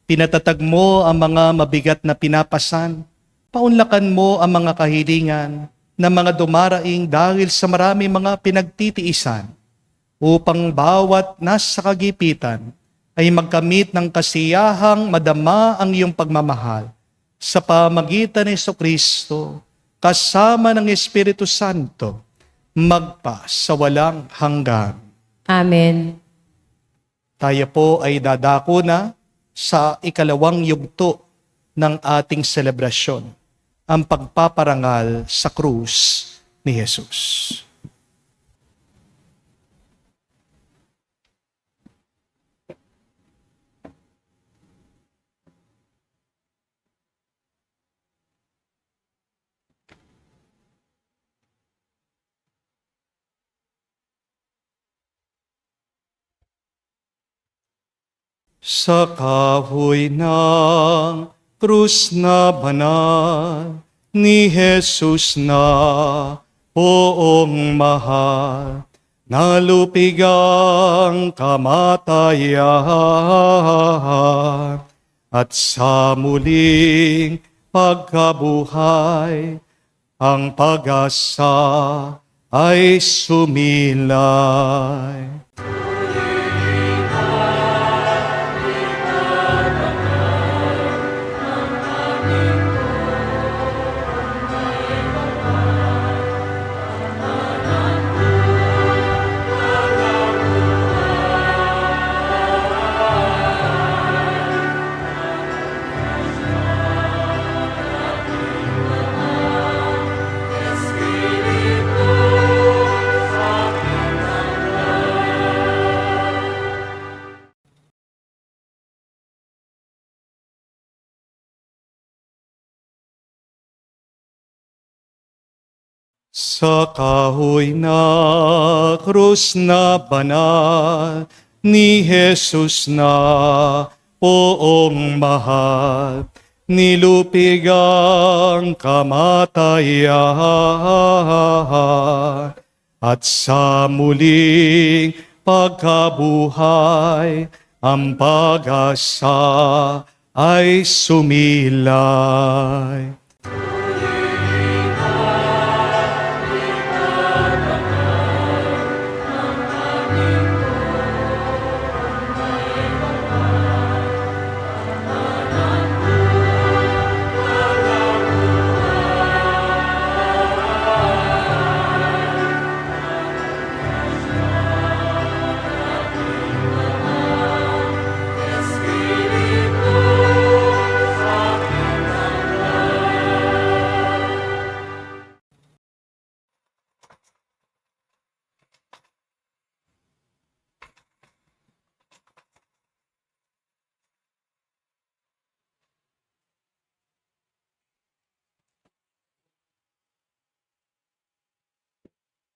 Pinatatag mo ang mga mabigat na pinapasan. Paunlakan mo ang mga kahilingan ng mga dumaraing dahil sa marami mga pinagtitiisan upang bawat nasa kagipitan ay magkamit ng kasiyahang madama ang iyong pagmamahal sa pamagitan ni Jesucristo kasama ng Espiritu Santo magpa sa walang hanggan. Amen. Tayo po ay dadako na sa ikalawang yugto ng ating selebrasyon, ang pagpaparangal sa krus ni Jesus. Sa kahoy ng krus na banal ni Jesus na poong mahal, nalupig ang kamatayan at sa muling pagkabuhay ang pag-asa ay sumilay. Sa kahoy na krus na banal ni Jesus na poong mahal, nilupig ang kamatayan at sa muling pagkabuhay ang pag-asa ay sumilay.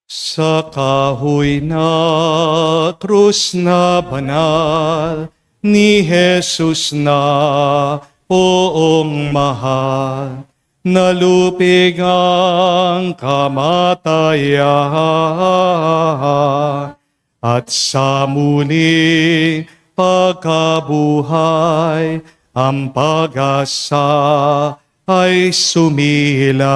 Sa kahoy na krus na banal ni Jesus na poong mahal, nalupig ang kamatayan at sa muling pagkabuhay ang pag-asa ay sumilay.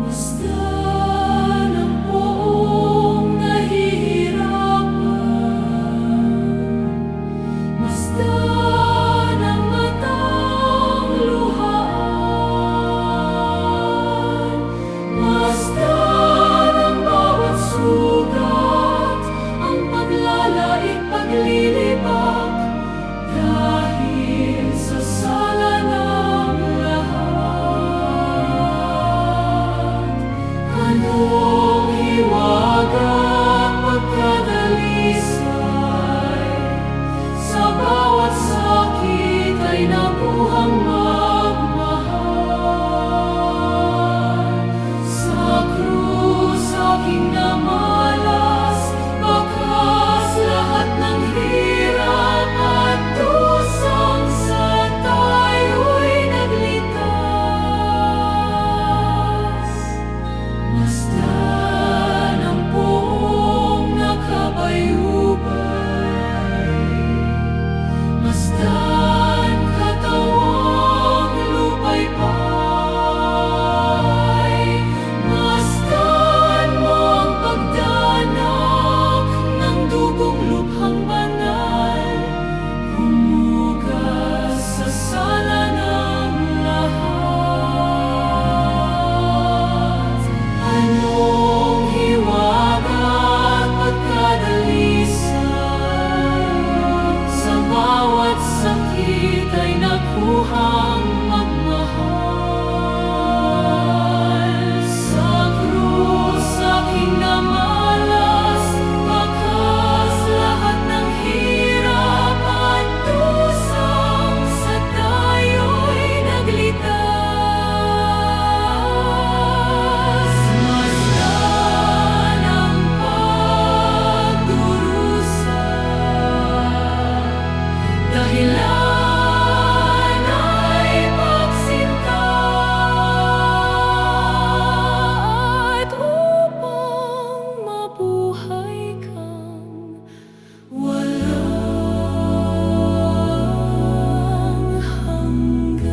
Basta ng buong nahihirapan, basta ng matang luhaan, basta ng bawat sugat, ang paglalaig, paglilibak, dahil sa sala ng lahat. Anong hiwaga, pagkadalisay, sa bawat sakit ay nabuhang magmahal. Sa krus aking namalas, bakas lahat ng hirap at dusang sa tayo'y nagligtas. Basta ng buong nakabayubay, basta't katawang lupaypay, basta't mo ang pagdanak ng dugong luphang banal, humugas sa sala ng lahat. Anong hiwaga at pagkadalisay, sa bawat sakit ay nakuhang magmahal. Sa krus aking namalas, bakas lahat ng hirap at dusang sa tayo'y nagligtas. Masdan ang pagdurusa, dahilan ay pagsinta, at upang mabuhay kang walang hanggan.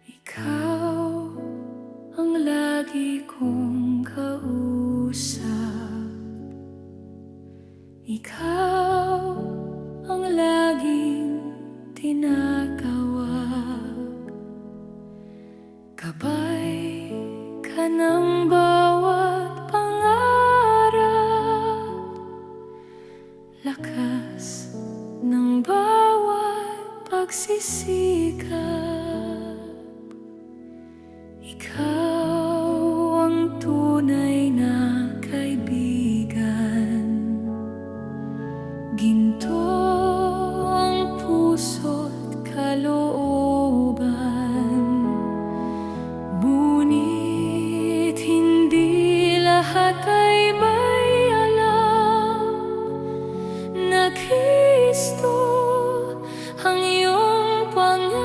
Ikaw ang lagi kong kausap, ikaw ang laging tinatawag, gabay ka ng bawat pangarap, lakas ng bawat pagsisikap. Ikaw ang tunay na kaibigan, ginto ang puso't kalooban. Ngunit hindi lahat ay may alam na Kristo ang iyong pangalan.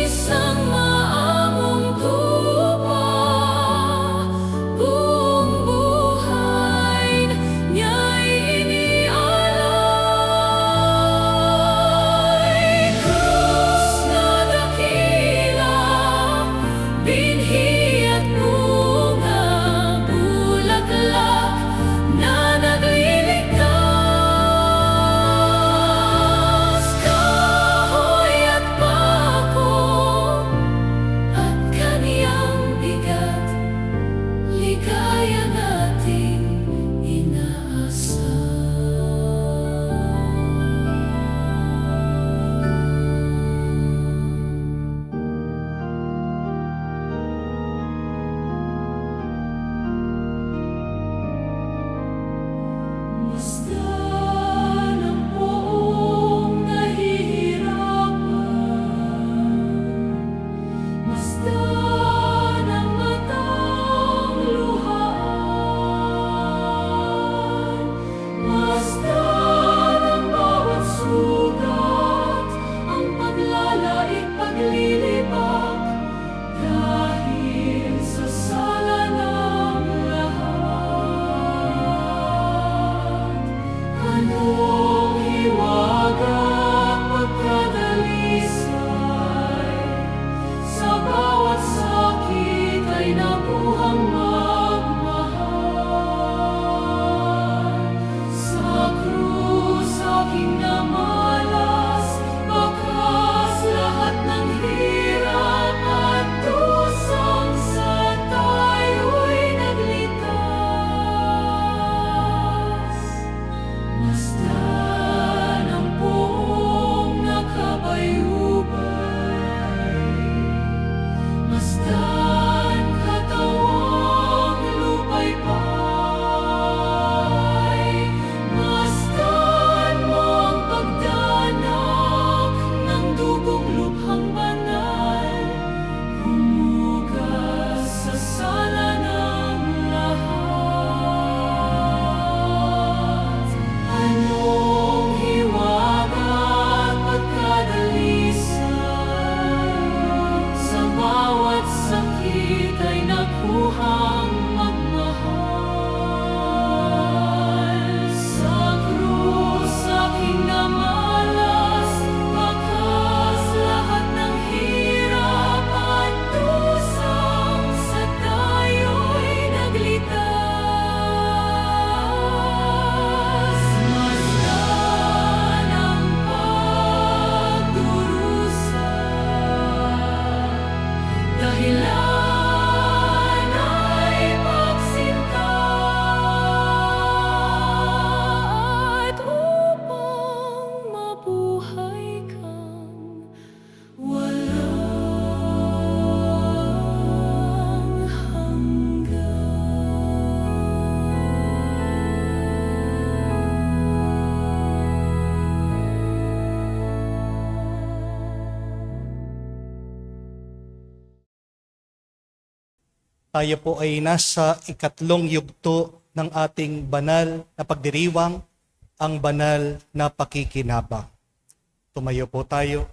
isang maamong tupa, buong buhay niya'y inialay. Krus na dakila, binhi at bunga, bulaklak na nagliligtas. Kahoy at pako at kaniyang bigat, ligaya nating inaasa. Basta ng buong nahihirapan, basta ng matang luhaan, basta ng bawat sugat, ang paglalaig paglilibak, dahil sa sala ng lahat. Anong hiwaga at pagkadalisay, sa bawat sakit ay nabuhang magmahal. Sa krus aking namalas, bakas lahat ng hirap at dusang, sa tayo'y nagligtas. Basta ng buong nakabayubay, basta'n katawang lupaypay, basta'n mo ang pagdanak ng dugong lubhang banal, humugas sa sala ng lahat. Anong hiwaga at pagkadalisay, sa bawat sakit ay nakuhang magmahal. Sa krus aking namalas, bakas lahat ng hirap at dusang, sa tayo'y nagligtas. Masdan ang pagdurusa, dahilan ay pagsinta, at upang mabuhay kang walang Tayo po ay nasa ikatlong yugto ng ating banal na pagdiriwang, ang banal na pakikinabang. Tumayo po tayo.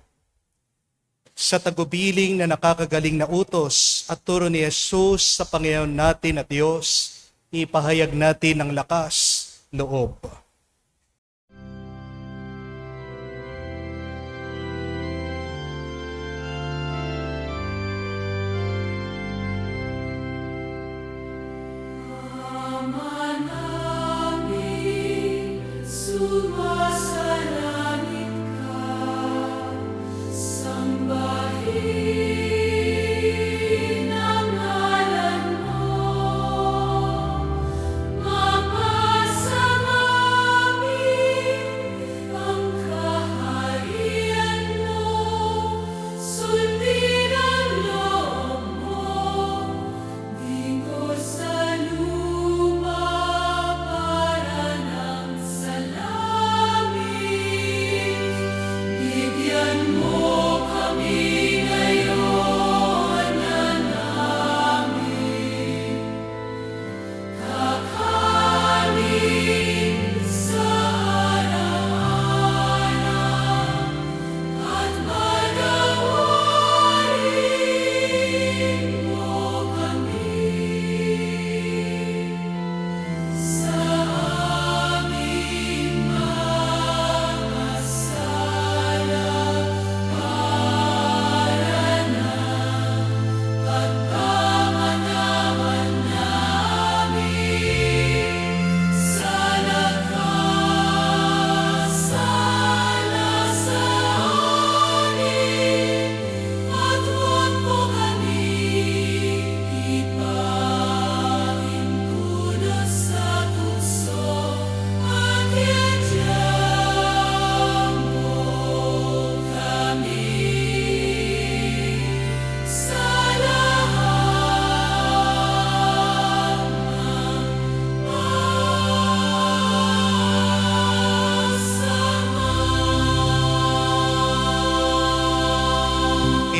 Sa tagubiling na nakakagaling na utos at turo ni Jesus sa Panginoon natin at Diyos, ipahayag natin ang lakas, loob. Ama namin, sumasalangit ka, sambahin ang ngalan mo. Mapasa amin ang kaharian mo, sundin ang loob mo, dito sa lupa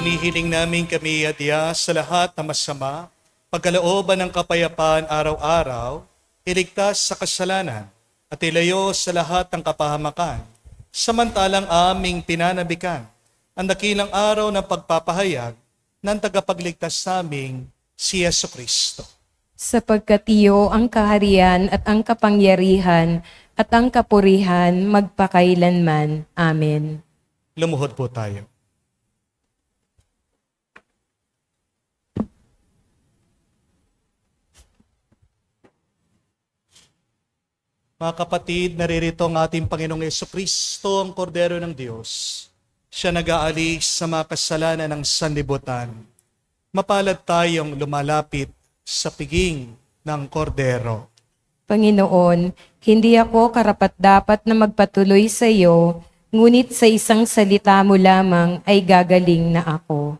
Hinihiling namin kami adya sa lahat na masama, pagkalooban ng kapayapaan araw-araw, iligtas sa kasalanan, at ilayo sa lahat ng kapahamakan, samantalang aming pinanabikan ang dakilang araw ng pagpapahayag ng tagapagligtas naming si Yesu Kristo. Sapagkat iyo ang kaharian at ang kapangyarihan at ang kapurihan magpakailanman. Amen. Lumuhod po tayo. Mga kapatid, naririto ang ating Panginoong Jesucristo, ang Kordero ng Diyos. Siya nag-aalis sa mga kasalanan ng sanlibutan. Mapalad tayong lumalapit sa piging ng Kordero. Panginoon, hindi ako karapat-dapat na magpatuloy sa iyo, ngunit sa isang salita mo lamang ay gagaling na ako.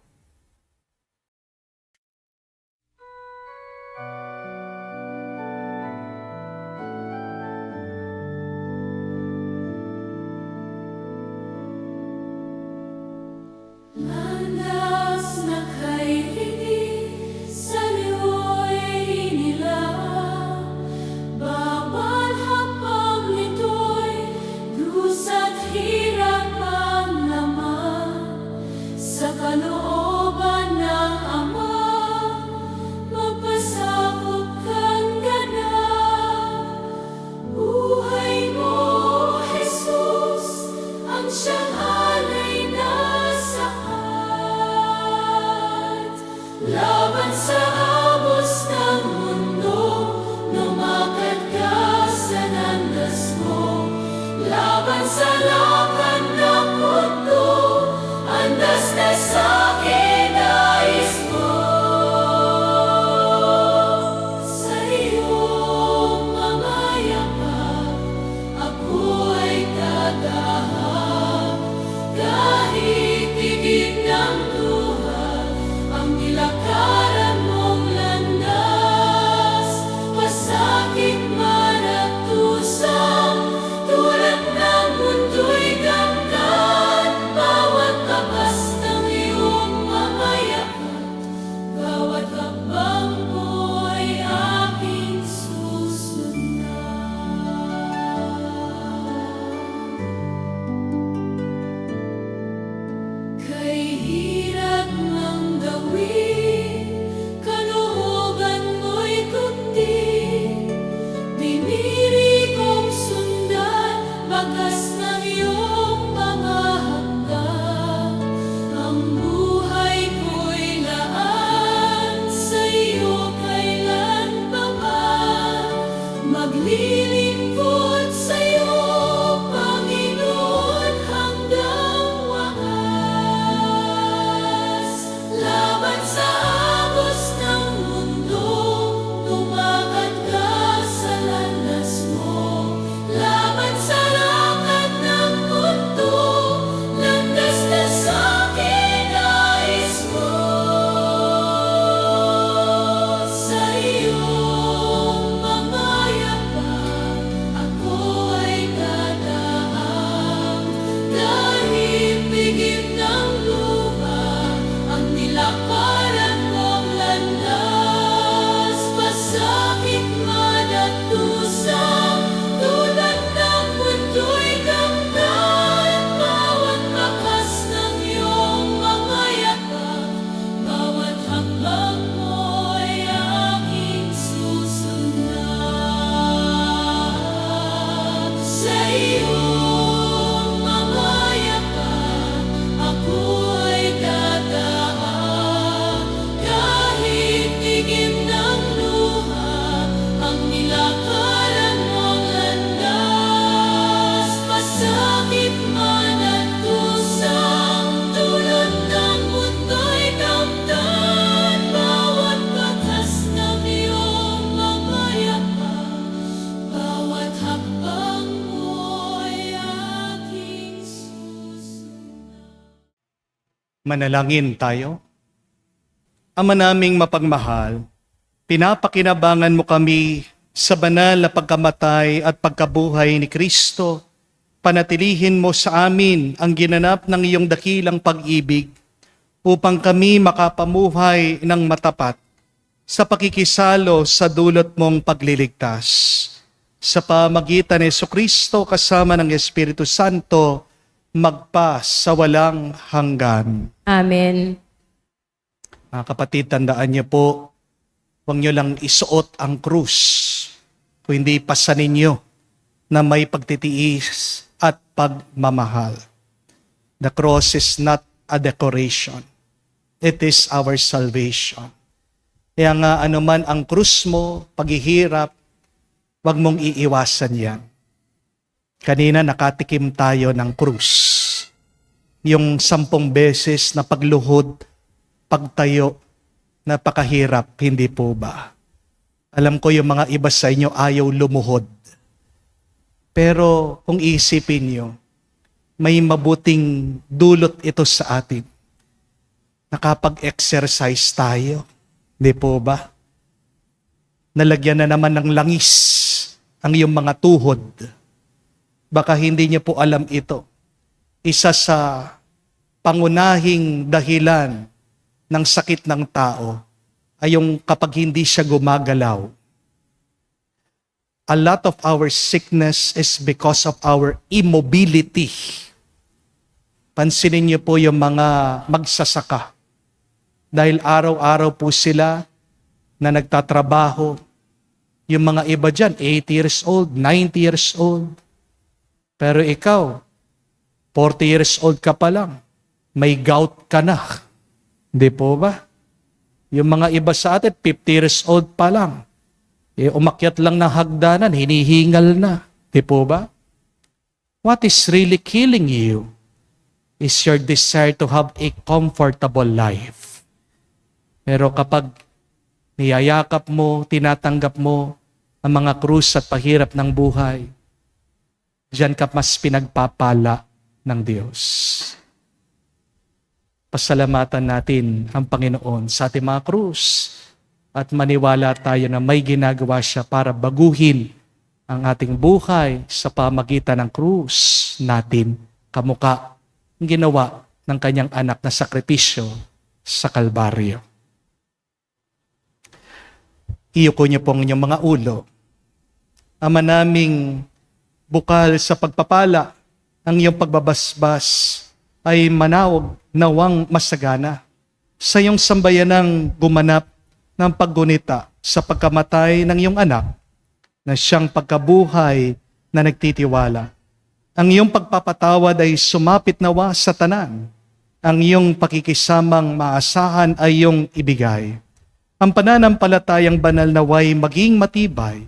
Landas na kaibig sa liwo'y inilaan, bawat hapag nito'y dusa't hirap ang laman. Sa kalooban ng Ama, magpasakop kang ganap. Buhay mo, Jesus, ang siyang alay na sapat. Laban sa abos ng mundo, lumakad ka sa landas mo. Laban sa lakan ng mundo, andas na sa kinais mo. Sa iyong mga yapak, ako ay tatahak. Kahit tigil ng luha, ang nilakaran mong landas. Pasakit man at tusang, tulad ng mundo'y ganggan. Bawat tapas ng iyong mga yapak, bawat hakbang mo'y aking susundan. Kay hirap ng gawin, kalooban mo'y kundi. Diniri kong sundan, bagas ng iyong mga hakbang. Ang buhay ko'y laan, sa iyo kailan pa man. Maglilingkod sa iyo, Panginoon, hanggang wakas. Laban sa agos ng mundo, lumakad ka sa landas mo. Laban sa lakad ng mundo, landas na sa kinais mo. Sa iyong mga yapak, ako ay dadaan. Kahit bigit ng lupa, ang nilakaran mong landas. Pasakit man at tusang, tulad ng mundo'y ganggan. Bawat bakas ng iyong mga yapak, bawat hakbang mo'y aking susundan. Sa iyong mga yapak, ako ay dadaan. Kahit tigim ng luha, ang nilakaran mong landas. Pasakit man at tusang, tulad ng mundo'y ganggan. Bawat bakas ng iyong mga yapak, bawat hakbang mo'y aking susundan. Manalangin tayo. Ama naming mapagmahal, pinapakinabangan mo kami sa banal na pagkamatay at pagkabuhay ni Kristo. Panatilihin mo sa amin ang ginanap ng iyong dakilang pag-ibig upang kami makapamuhay ng matapat sa pakikisalo sa dulot mong pagliligtas. Sa pamagitan ni Jesucristo kasama ng Espiritu Santo, magpa sa walang hanggan. Amen. Mga kapatid, tandaan niyo po, huwag niyo lang isuot ang krus, kung hindi pasanin niyo na may pagtitiis at pagmamahal. The cross is not a decoration. It is our salvation. Kaya nga anuman ang krus mo, paghihirap, huwag mong iiwasan yan. Kanina nakatikim tayo ng krus. Yung 10 beses na pagluhod, pagtayo, napakahirap, hindi po ba? Alam ko yung mga iba sa inyo ayaw lumuhod. Pero kung isipin nyo, may mabuting dulot ito sa atin. Nakapag-exercise tayo. Hindi po ba? Nalagyan na naman ng langis ang iyong mga tuhod. Baka hindi niyo po alam ito. Isa sa pangunahing dahilan ng sakit ng tao ay yung kapag hindi siya gumagalaw. A lot of our sickness is because of our immobility. Pansinin niyo po yung mga magsasaka. Dahil araw-araw po sila na nagtatrabaho. Yung mga iba dyan, 80 years old, 90 years old. Pero ikaw, 40 years old ka pa lang. May gout ka na. Hindi po ba? Yung mga iba sa atin, 50 years old pa lang. Umakyat lang ng hagdanan, hinihingal na. Di po ba? What is really killing you is your desire to have a comfortable life. Pero kapag niyayakap mo, tinatanggap mo ang mga krus at pahirap ng buhay, diyan ka mas pinagpapala ng Diyos. Pasalamatan natin ang Panginoon sa ating mga krus at maniwala tayo na may ginagawa siya para baguhin ang ating buhay sa pamagitan ng krus natin, kamukha ang ginawa ng kanyang anak na sakripisyo sa Kalbaryo. Iyuko niyo po ang inyong mga ulo. Ama naming bukal sa pagpapala, ang iyong pagbabasbas ay manawag nawang masagana sa iyong sambayanang gumanap ng paggunita sa pagkamatay ng iyong anak na siyang pagkabuhay na nagtitiwala. Ang iyong pagpapatawad ay sumapit nawa sa tanan. Ang iyong pakikisamang maasahan ay iyong ibigay. Ang pananampalatayang banal naway maging matibay.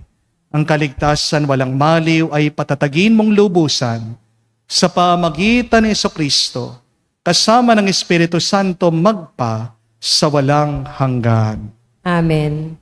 Ang kaligtasan walang maliw ay patatagin mong lubusan sa pamagitan ni Jesucristo kasama ng Espiritu Santo magpa sa walang hanggan. Amen.